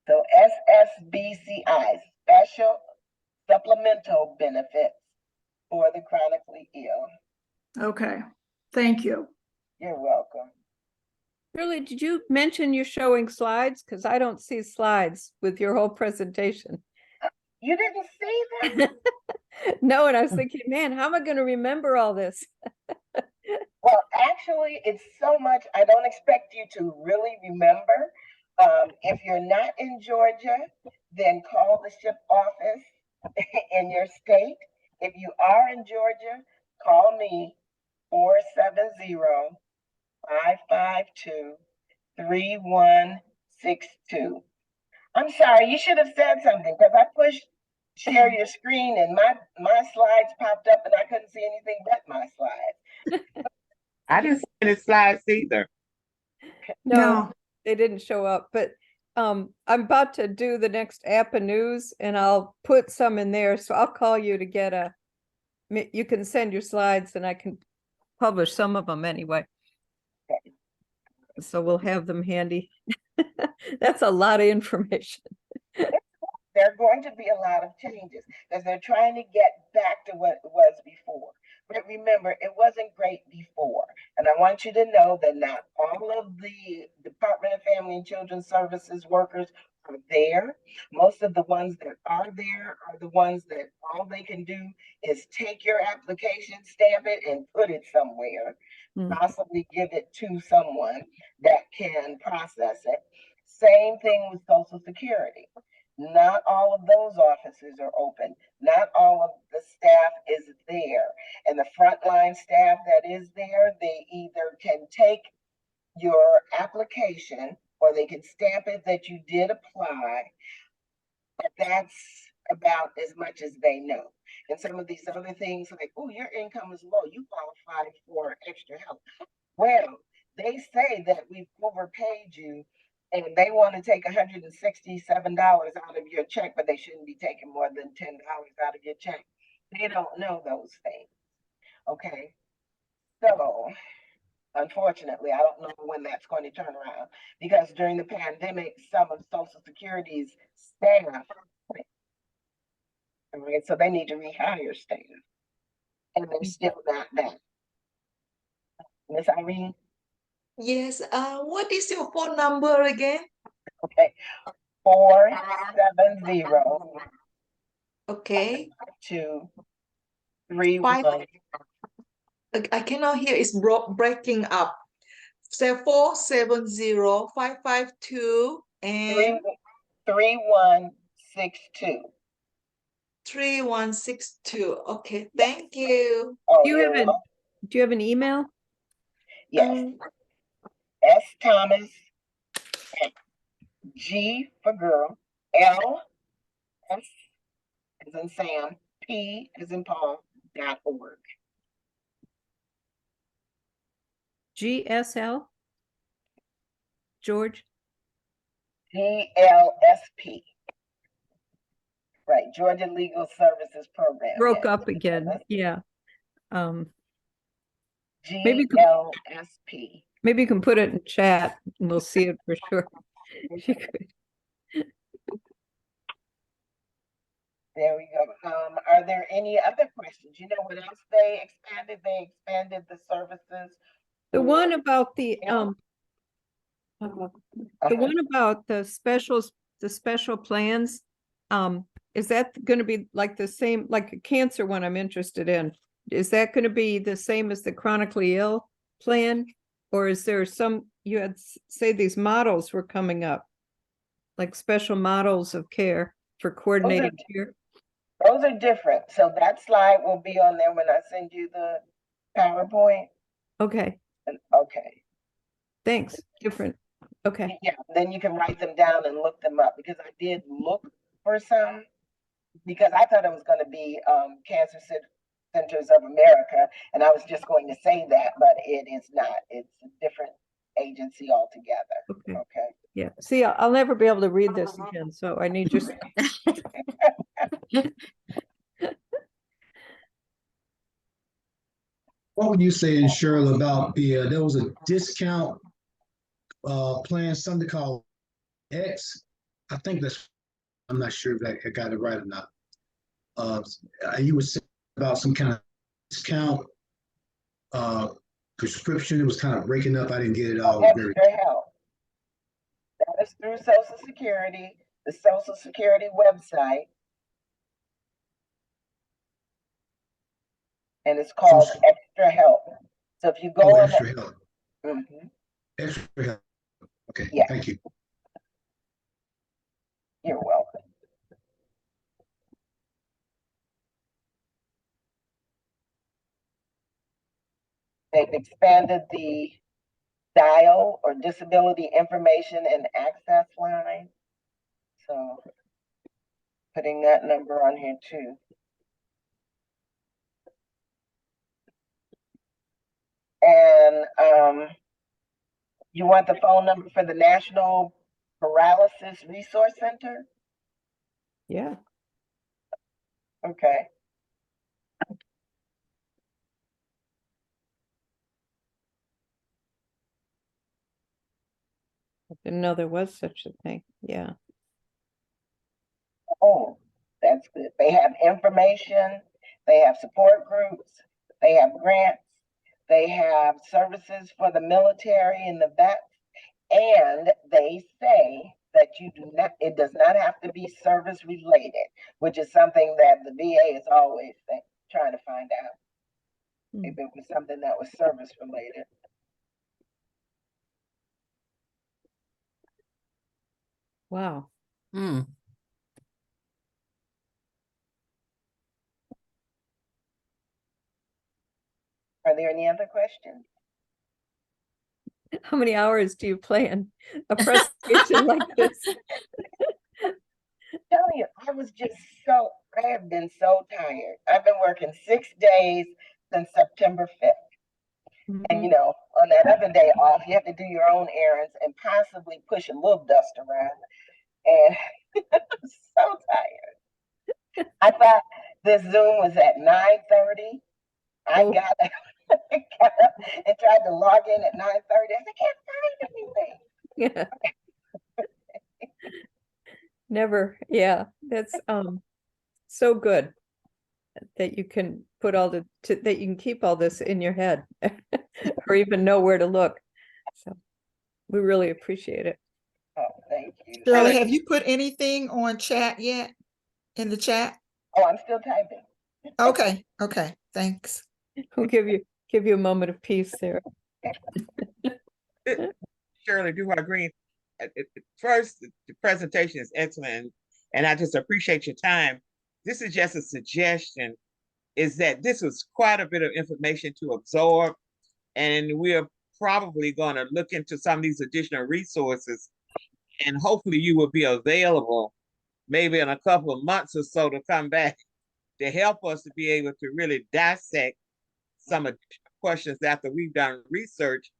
E: So SSBCI, special supplemental benefits for the chronically ill.
D: Okay, thank you.
E: You're welcome.
H: Shirley, did you mention you're showing slides? Because I don't see slides with your whole presentation.
E: You didn't see that?
H: No, and I was thinking, man, how am I going to remember all this?
E: Well, actually, it's so much, I don't expect you to really remember. If you're not in Georgia, then call the SHIP office in your state. If you are in Georgia, call me 470-552-3162. I'm sorry, you should have said something because I pushed share your screen and my slides popped up and I couldn't see anything but my slides.
I: I didn't see any slides either.
H: No, they didn't show up, but I'm about to do the next APPA news and I'll put some in there. So I'll call you to get you can send your slides and I can publish some of them anyway. So we'll have them handy. That's a lot of information.
E: There are going to be a lot of changes because they're trying to get back to what it was before. But remember, it wasn't great before. And I want you to know that not all of the Department of Family and Children's Services workers are there. Most of the ones that are there are the ones that all they can do is take your application, stamp it, and put it somewhere, possibly give it to someone that can process it. Same thing with Social Security. Not all of those offices are open. Not all of the staff is there. And the frontline staff that is there, they either can take your application or they can stamp it that you did apply. But that's about as much as they know. And some of these other things like, oh, your income is low, you qualify for extra help. Well, they say that we've overpaid you and they want to take $167 out of your check, but they shouldn't be taking more than $10 out of your check. They don't know those things. Okay. So unfortunately, I don't know when that's going to turn around because during the pandemic, some of Social Security's staff quit. All right, so they need to rehire staff. And they're still not back. Miss Irene?
J: Yes, what is your phone number again?
E: Okay, 470
J: Okay,
E: 231.
J: I cannot hear, it's breaking up. So 470-552 and
E: 3162.
J: 3162. Okay, thank you.
E: Oh,
H: Do you have an email?
E: yes. S Thomas, G for girl, L S as in Sam, P as in Paul.org.
H: GSL? George?
E: GLSP. Right, Georgia Legal Services Program.
H: Broke
E: yes.
H: up again. Yeah. Maybe you can put it in chat and we'll see it for sure.
E: There we go. Are there any other questions? You know what else they expanded? They expanded the services.
H: The one about the one about the special plans, is that going to be like the same, like a cancer one I'm interested in? Is that going to be the same as the chronically ill plan? Or is there you had say these models were coming up, like special models of care for coordinated care?
E: Those are different. So that slide will be on there when I send you the PowerPoint.
H: Okay.
E: Okay.
H: Thanks. Different. Okay.
E: Yeah, then you can write them down and look them up because I did look for some because I thought it was going to be Cancer Centers of America, and I was just going to say that, but it is not. It's a different agency altogether.
H: Okay.
E: Okay.
H: Yeah. See, I'll never be able to read this again, so I need your.
K: What would you say, Shirley, about there was a discount plan, something called X? I think I'm not sure if I got it right or not. You were saying about some kind of discount prescription. It was kind of breaking up. I didn't get it all.
E: Extra help. That is through Social Security, the Social Security website. And it's called Extra Help. So if you go on
K: Extra Help. Extra Help. Okay, yeah. Thank you.
E: You're welcome. They've expanded the dial or disability information and access line. So putting that number on here too. And you want the phone number for the National Paralysis Resource Center?
H: Yeah.
E: Okay.
H: I didn't know there was such a thing. Yeah.
E: Oh, that's good. They have information, they have support groups, they have grants, they have services for the military and the vets, and they say that you do not, it does not have to be service related, which is something that the VA is always trying to find out. If it was something that was service related.
H: Wow.
C: Hmm.
E: Are there any other questions?
H: How many hours do you plan a presentation like this?
E: Telling you, I have been so tired. I've been working 6 days since September 5th. And you know, on that other day off, you have to do your own errands and possibly push a little dust around. And I'm so tired. I thought this Zoom was at 9:30. I got up and tried to log in at 9:30. I can't find anything.
H: Yeah. Never. Yeah. That's so good that you can put all that you can keep all this in your head or even know where to look. So we really appreciate it.
E: Oh, thank you.
J: Shirley, have you put anything on chat yet? In the chat?
E: Oh, I'm still typing.
J: Okay, okay, thanks.
H: We'll give you a moment of peace there.
I: Shirley, do I agree? First, the presentation is excellent, and I just appreciate your time. This is just a suggestion, is that this was quite a bit of information to absorb, and we're probably going to look into some of these additional resources, and hopefully you will be available maybe in a couple of months or so to come back to help us to be able to really dissect some additional questions after we've done research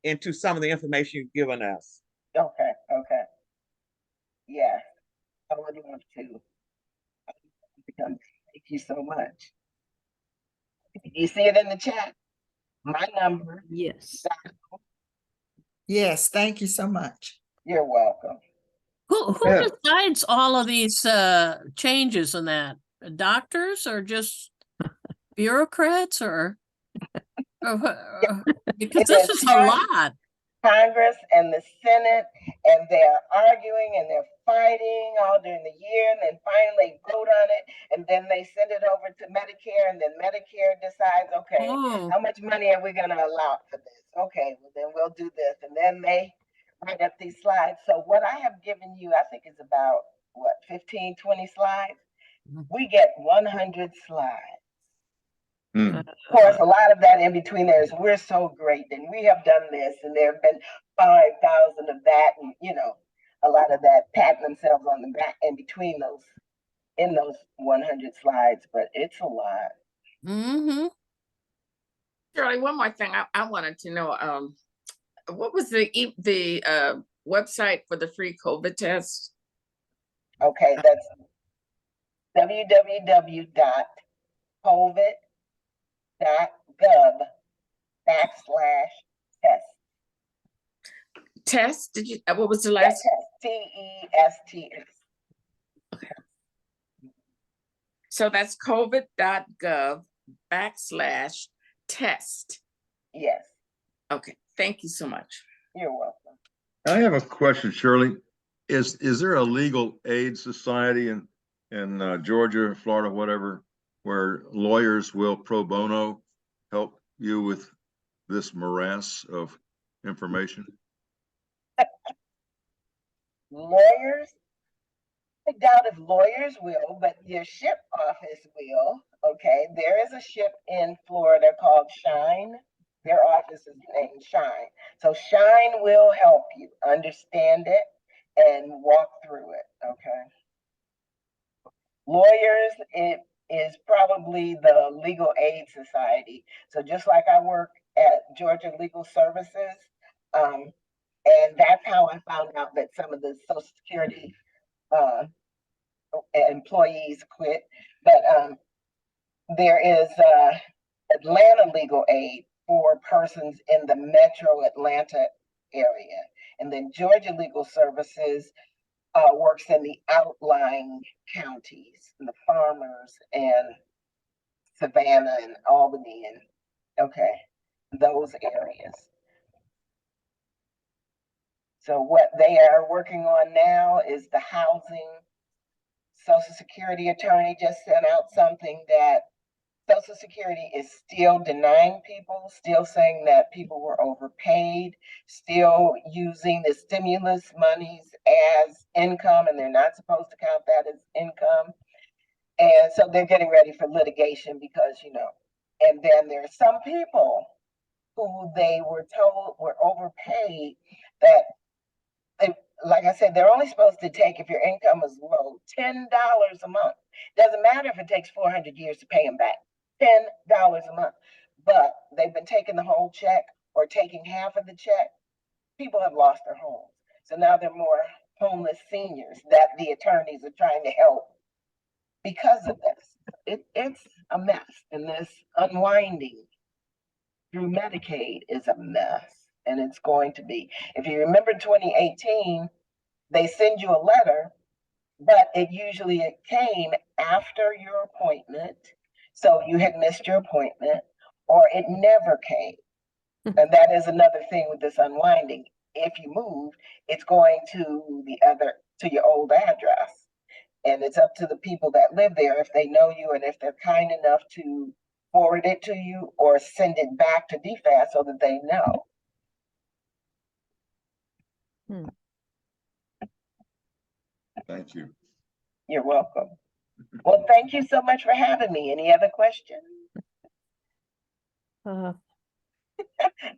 I: into some of the information you've given us.
E: Okay, okay. Yeah, I would love to. Thank you so much. You see it in the chat? My number.
C: Yes.
J: Yes, thank you so much.
E: You're welcome.
C: Who
B: Yeah.
C: decides all of these changes in that? Doctors or just bureaucrats or because
E: It
C: this
E: is
C: is a lot.
E: Congress and the Senate, and they're arguing and they're fighting all during the year, and then finally they vote on it, and then they send it over to Medicare, and then Medicare decides, okay, how much money are we going to allow for this? Okay, well then we'll do this, and then they write up these slides. So what I have given you, I think is about what, 15, 20 slides. We get 100 slides. Of course, a lot of that in between there is we're so great and we have done this, and there have been 5,000 of that, and you know, a lot of that patting themselves on the back in between those, in those 100 slides, but it's a lot.
C: Mm-hmm.
L: Shirley, one more thing I wanted to know, what was the website for the free COVID test?
E: Okay, that's www.covid.gov/test.
L: Test? Did you? What was the last?
E: TESTS.
L: Okay. So that's covid.gov/test.
E: Yes.
L: Okay. Thank you so much.
E: You're welcome.
B: I have a question, Shirley. Is there a legal aid society in Georgia, Florida, whatever, where lawyers will pro bono help you with this morass of information?
E: Lawyers? I doubt if lawyers will, but your SHIP office will. Okay, there is a SHIP in Florida called Shine. Their office is named Shine. So Shine will help you understand it and walk through it, okay? Lawyers, it is probably the Legal Aid Society. So just like I work at Georgia Legal Services, and that's how I found out that some of the Social Security employees quit. But there is Atlanta Legal Aid for persons in the metro Atlanta area. And then Georgia Legal Services works in the outlying counties, and the Farmers and Savannah and Albany and those areas. So what they are working on now is the housing. Social Security attorney just sent out something that Social Security is still denying people, still saying that people were overpaid, still using the stimulus monies as income, and they're not supposed to count that as income. And so they're getting ready for litigation because, and then there are some people who they were told were overpaid that, like I said, they're only supposed to take, if your income is low, $10 a month. Doesn't matter if it takes 400 years to pay them back. $10 a month. But they've been taking the whole check or taking half of the check. People have lost their homes. So now there are more homeless seniors that the attorneys are trying to help because of this. It's a mess. And this unwinding through Medicaid is a mess. And it's going to be. If you remember 2018, they send you a letter, but it came after your appointment. So you had missed your appointment, or it never came. And that is another thing with this unwinding. If you move, it's going to your old address. And it's up to the people that live there if they know you and if they're kind enough to forward it to you or send it back to DFAS so that they know.
B: Thank you.
E: You're welcome. Well, thank you so much for having me. Any other questions?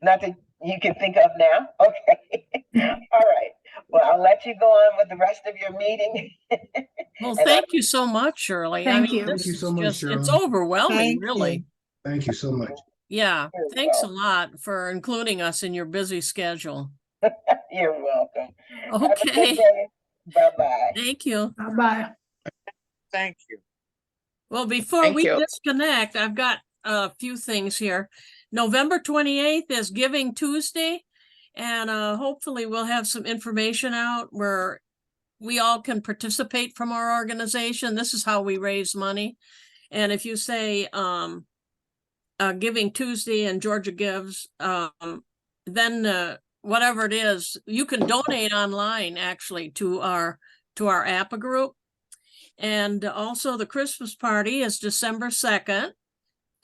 E: Nothing you can think of now? Okay. All right. Well, I'll let you go on with the rest of your meeting.
C: Well, thank you so much, Shirley.
D: Thank you.
K: Thank you so much,
C: It's
K: Shirley.
C: overwhelming,
H: Thank
C: really.
H: you.
K: Thank you so much.
C: Yeah,
E: You're
C: thanks a
E: welcome.
C: lot for including us in your busy schedule.
E: You're welcome. Have a good
C: Okay,
E: day. Bye-bye.
C: thank you.
D: Bye-bye.
I: Thank you.
C: Well, before
L: Thank
C: we
L: you.
C: disconnect, I've got a few things here. November 28th is Giving Tuesday, and hopefully we'll have some information out where we all can participate from our organization. This is how we raise money. And if you say Giving Tuesday and Georgia Gives, then whatever it is, you can donate online actually to our APPA group. And also the Christmas party is December 2nd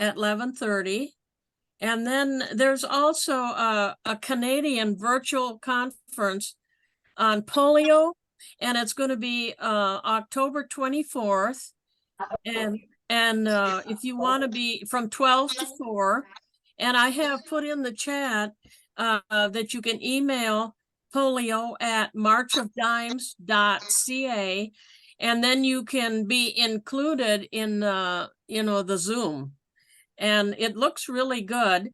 C: at 11:30. And then there's also a Canadian virtual conference on polio, and it's going to be October 24th. And if you want to be from 12 to 4, and I have put in the chat that you can email polio@marchofdimes.ca, and then you can be included in the Zoom. And it looks really good.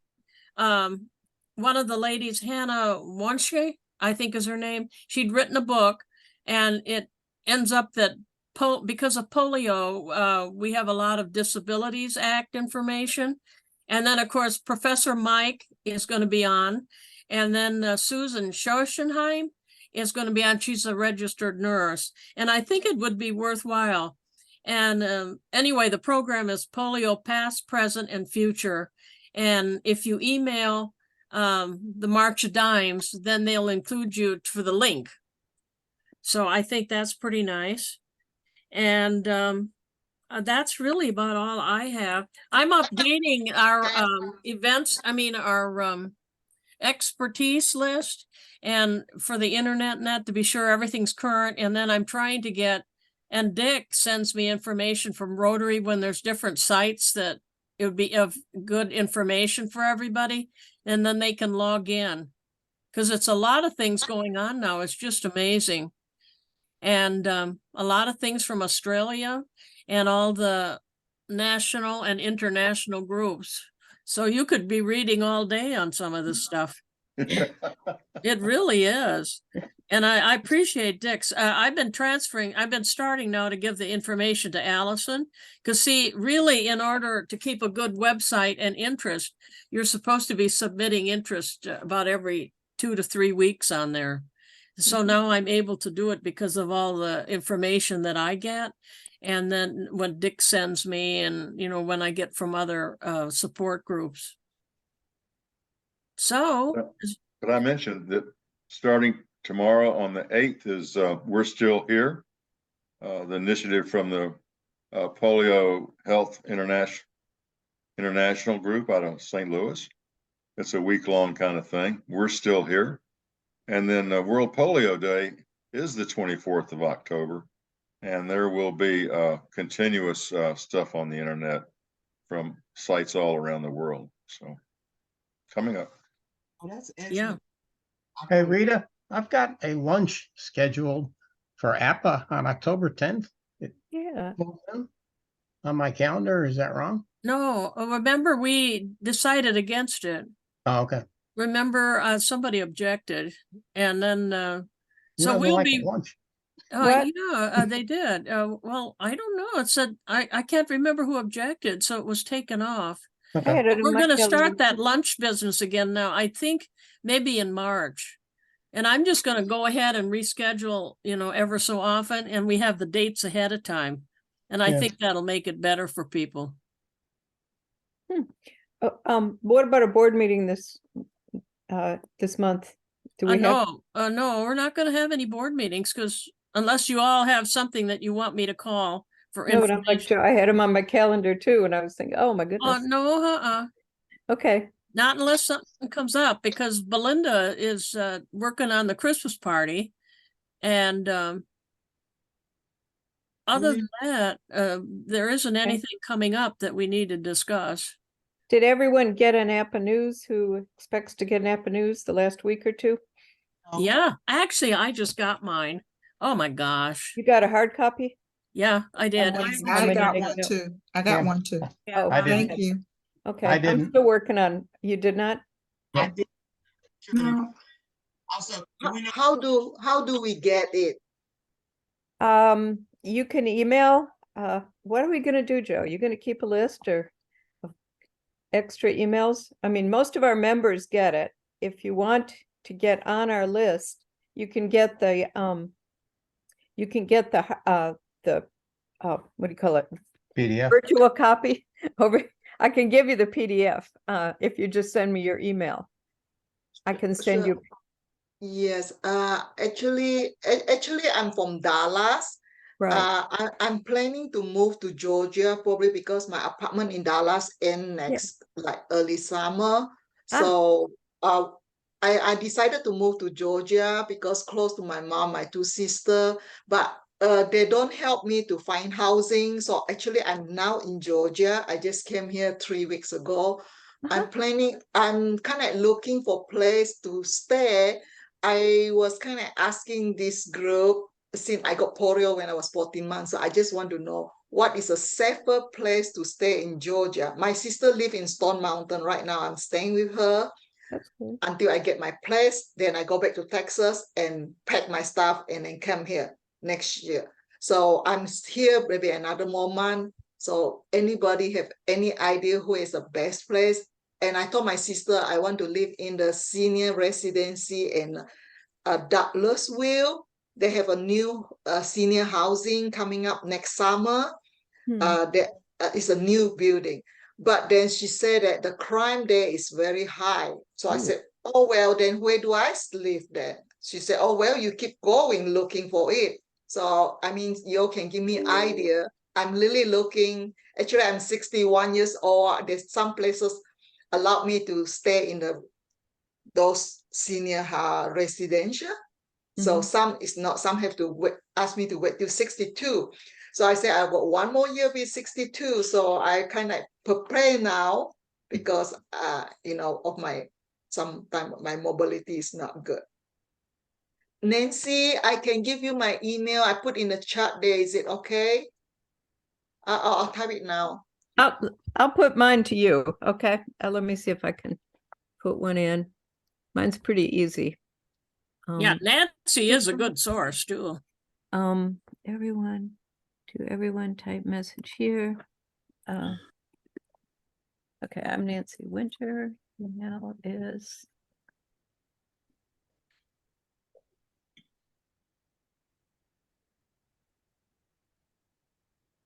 C: One of the ladies, Hannah Wonsche, I think is her name, she'd written a book, and it ends up that because of polio, we have a lot of Disabilities Act information. And then, of course, Professor Mike is going to be on. And then Susan Schochenheim is going to be on. She's a registered nurse. And I think it would be worthwhile. And anyway, the program is polio past, present, and future. And if you email the March of Dimes, then they'll include you for the link. So I think that's pretty nice. And that's really about all I have. I'm updating our events, our expertise list, and for the internet to be sure everything's current. And then I'm trying to get, and Dick sends me information from Rotary when there's different sites that it would be of good information for everybody, and then they can log in. Because it's a lot of things going on now. It's just amazing. And a lot of things from Australia and all the national and international groups. So you could be reading all day on some of this stuff. It really is. And I appreciate Dick's. I've been starting now to give the information to Allison. Because see, really, in order to keep a good website and interest, you're supposed to be submitting interest about every 2 to 3 weeks on there. So now I'm able to do it because of all the information that I get. And then when Dick sends me and, when I get from other support groups. So.
B: But I mentioned that starting tomorrow on the 8th is We're Still Here, the initiative from the Polio Health International Group out of St. Louis. It's a week-long kind of thing. We're still here. And then World Polio Day is the 24th of October. And there will be continuous stuff on the internet from sites all around the world. So coming up.
J: Oh, that's
C: Yeah.
J: excellent.
A: Hey, Rita, I've got a lunch scheduled for APPA on October 10th.
H: Yeah.
A: On my calendar, is that wrong?
C: No, remember we decided against it.
A: Oh, okay.
C: Remember, somebody objected, and then so
A: No, they
C: we'll
A: like
C: be.
A: it lunch.
H: What?
C: Yeah, they did. Well, I don't know. It said I can't remember who objected, so it was taken off.
H: I
A: Okay.
H: had it in
C: We're
H: my
C: going to
H: calendar.
C: start that lunch business again now. I think maybe in March, and I'm just going to go ahead and reschedule, ever so often, and we have the dates ahead of time, and I
A: Yeah.
C: think that'll make it better for people.
H: What about a board meeting this month? Do we have?
C: No, we're not going to have any board meetings because unless you all have something that you want me to call for
H: No, but I'm like,
C: information.
H: I had them on my calendar too, and I was thinking, oh my goodness.
C: No,
H: Okay.
C: not unless something comes up, because Belinda is working on the Christmas party. And other than that, there isn't anything coming up that we need to discuss.
H: Did everyone get an APPA news who expects to get an APPA news the last week or two?
C: Yeah, actually, I just got mine. Oh my gosh.
H: You got a hard copy?
C: Yeah, I did.
J: I got one too. I got
A: Yeah.
J: one too.
H: Oh,
A: I didn't.
J: Thank you.
H: okay.
A: I
H: I'm
A: didn't.
H: still working on, you did not?
J: I did.
D: No.
J: Also,
E: How do we get it?
H: You can email, what are we gonna do, Joe? You gonna keep a list or of extra emails? I mean, most of our members get it. If you want to get on our list, you can get the what do you call it?
A: PDF.
H: Virtual copy over. I can give you the PDF, if you just send me your email. I can send
E: Sure.
H: you.
E: Yes, actually, I'm from Dallas.
H: Right.
E: I'm planning to move to Georgia probably because my apartment in Dallas end next like early summer. So I decided to move to Georgia because close to my mom, my two sisters, but they don't help me to find housing. So actually, I'm now in Georgia. I just came here 3 weeks ago. I'm kind of looking for place to stay. I was kind of asking this group since I got polio when I was 14 months. So I just want to know what is a safer place to stay in Georgia. My sister lives in Stone Mountain right now. I'm staying with her
H: That's cool.
E: until I get my place. Then I go back to Texas and pack my stuff and then come here next year. So I'm here maybe another more month. So anybody have any idea who is the best place? And I told my sister I want to live in the senior residency in Douglasville. They have a new senior housing coming up next summer. That is a new building. But then she said that the crime there is very high. So I said, oh, well, then where do I live then? She said, oh, well, you keep going looking for it. So, I mean, you can give me an idea. I'm really looking. Actually, I'm 61 years old. There's some places allow me to stay in those senior residential. So some is not, some have to wait, ask me to wait till 62. So I said, I got one more year with 62. So I kind of
J: prepare now because you know, of my sometimes my mobility is not good. Nancy, I can give you my email. I put in the chat there. Is it okay? I'll type it now.
H: I'll put mine to you. Okay. Let me see if I can put one in. Mine's pretty easy.
C: Yeah, Nancy is a good source too.
H: Everyone, to everyone, type message here. Okay, I'm Nancy Winter. Email is.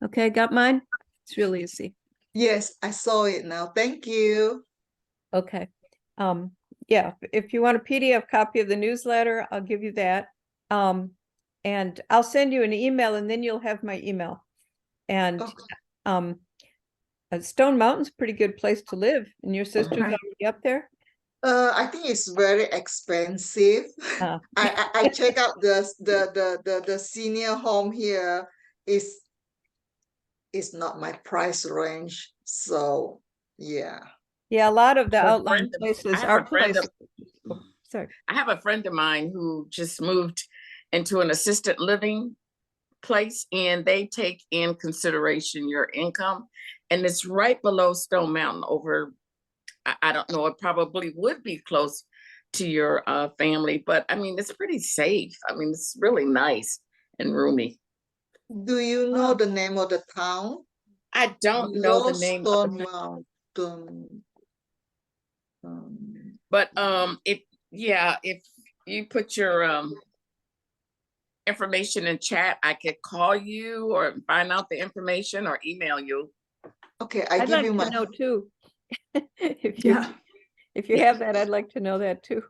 H: Okay, got mine? It's really easy.
J: Yes, I saw it now. Thank you.
H: Okay. Yeah, if you want a PDF copy of the newsletter, I'll give you that. And I'll send you an email and then you'll have my email. And
J: Okay.
H: Stone Mountain's a pretty good place to live. And your sister's
J: Okay.
H: already up there?
J: I think it's very expensive. I check out the senior home here is not my price range. So yeah.
H: Yeah, a lot of the
L: I have a
H: outlying
L: friend of-
H: places
L: I have
H: are
L: a friend
H: places.
L: of-
H: Sorry.
L: I have a friend of mine who just moved into an assisted living place, and they take in consideration your income, and it's right below Stone Mountain over, I don't know, it probably would be close to your family, but I mean, it's pretty safe. I mean, it's really nice and roomy.
J: Do you know the name of the town?
L: I don't know the name of
J: Stone
L: the,
J: Mountain.
L: but if you put your information in chat, I could call you or find out the information or email you.
J: Okay,
H: I'd like to know too. If you have that, I'd like to know that too.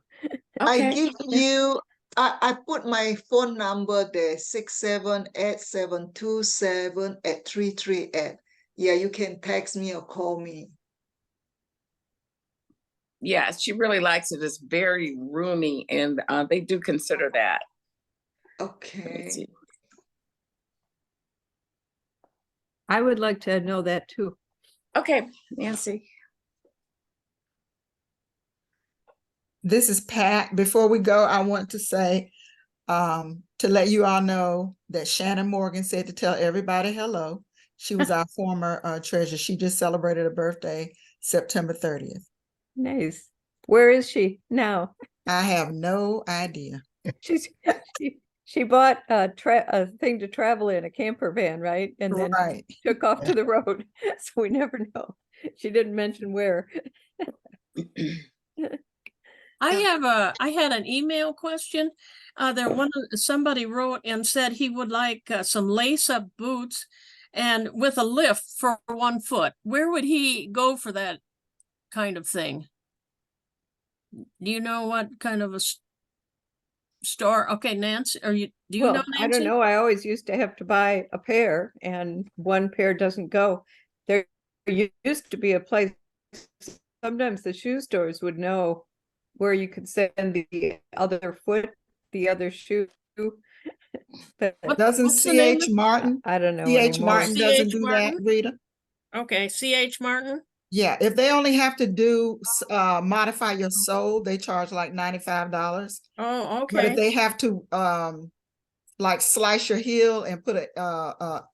J: I give you, I put my phone number there, 678-727-8338. Yeah, you can text me or call me.
L: Yeah, she really likes it. It's very roomy, and they do consider that.
J: Okay.
H: I would like to know that too.
L: Okay, Nancy.
M: This is Pat. Before we go, I want to say, to let you all know that Shannon Morgan said to tell everybody hello. She was our former treasurer. She just celebrated a birthday, September 30th.
H: Nice. Where is she now?
M: I have no idea.
H: She bought a thing to travel in, a camper van, right? And then took off to the road. So we never know. She didn't mention where.
C: I had an email question. Somebody wrote and said he would like some lace-up boots and with a lift for 1 foot. Where would he go for that kind of thing? Do you know what kind of a store? Okay, Nancy, do you know, Nancy?
H: I don't know. I always used to have to buy a pair and one pair doesn't go. There used to be a place, sometimes the shoe stores would know where you could send the other foot, the other shoe.
M: Doesn't C.H. Martin?
H: I don't know.
M: C.H. Martin doesn't do that, Rita?
C: Okay, C.H. Martin?
M: Yeah, if they only have to do modify your sole, they charge like $95.
C: Oh, okay.
M: But if they have to like slice your heel and put a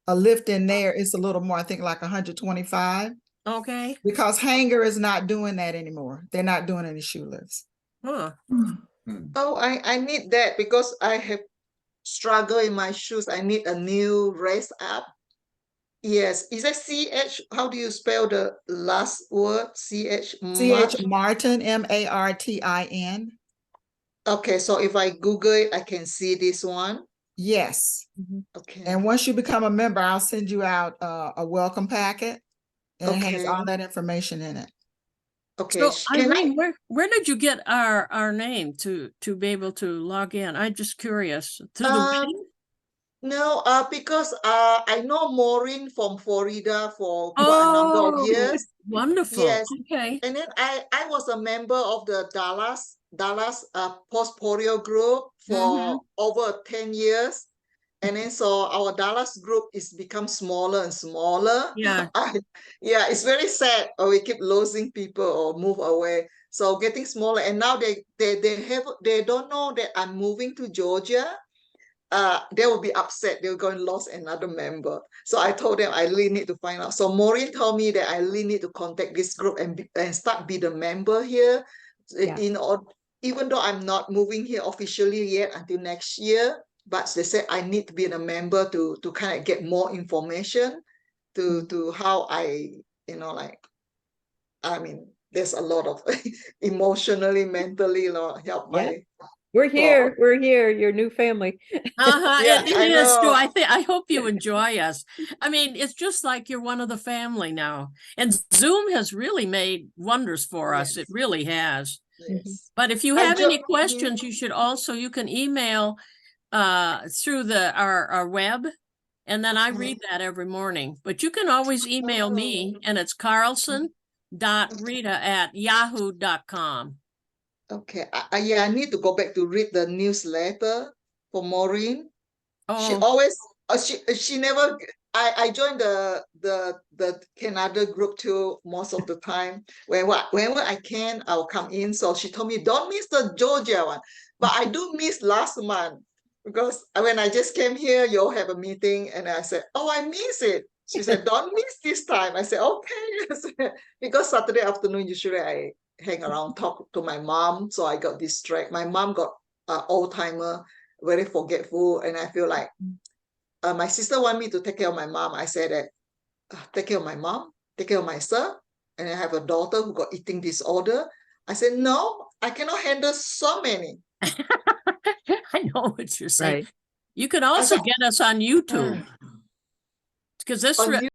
M: lift in there, it's a little more, I think like 125.
C: Okay.
M: Because Hanger is not doing that anymore. They're not doing any shoe lifts.
C: Huh.
J: Oh, I need that because I have struggle in my shoes. I need a new race up. Yes, is that CH? How do you spell the last word? CH
M: Martin, Martin.
J: Okay, so if I Google it, I can see this one.
M: Yes.
J: Okay.
M: And once you become a member, I'll send you out a welcome packet, and it has all that information in it.
J: Okay.
C: So Irene, where did you get our name to be able to log in? I'm just curious. Through the wedding?
J: No, because I know Maureen from Florida for quite a number of years.
C: Wonderful.
J: Yes.
C: Okay.
J: And then I was a member of the Dallas Post-Polio group for over 10 years. And then so our Dallas group is become smaller and smaller.
C: Yeah.
J: Yeah, it's very sad. Or we keep losing people or move away. So getting smaller, and now they don't know that I'm moving to Georgia. They will be upset. They're going to lose another member. So I told them I really need to find out. So Maureen told me that I really need to contact this group and start be the member here.
H: Yeah.
J: Even though I'm not moving here officially yet until next year, but they said I need to be a member to kind of get more information to how I, like, I mean, there's a lot of emotionally, mentally, help
H: Yeah.
J: my.
H: We're here. We're here. Your new family.
C: Uh-huh.
J: Yeah,
C: It
J: I
C: is too.
J: know.
C: I hope you enjoy us. I mean, it's just like you're one of the family now. And Zoom has really made wonders for us. It
J: Yes.
C: really has.
J: Yes.
C: But if you
J: I
C: have any
J: jo-
C: questions, you can email through our web, and then I read that every morning. But you can always email me, and it's carlson.rita@yahoo.com.
J: Okay. I need to go back to read the newsletter for Maureen. She
C: Oh,
J: always she never. I joined the Canada group too most of the time. Whenever I can, I'll come in. So she told me don't miss the Georgia one, but I do miss last month because when I just came here, you all have a meeting, and I said, oh, I miss it. She said, don't miss this time. I said, okay, because Saturday afternoon usually I hang around, talk to my mom, so I got distracted. My mom got old timer, very forgetful, and I feel like my sister want me to take care of my mom. I said that take care of my mom, take care of myself, and I have a daughter who got eating disorder. I said no, I cannot handle so many.
C: I know what you're saying.
H: Right.
C: You can also
J: said-
C: get us on YouTube, because this
J: On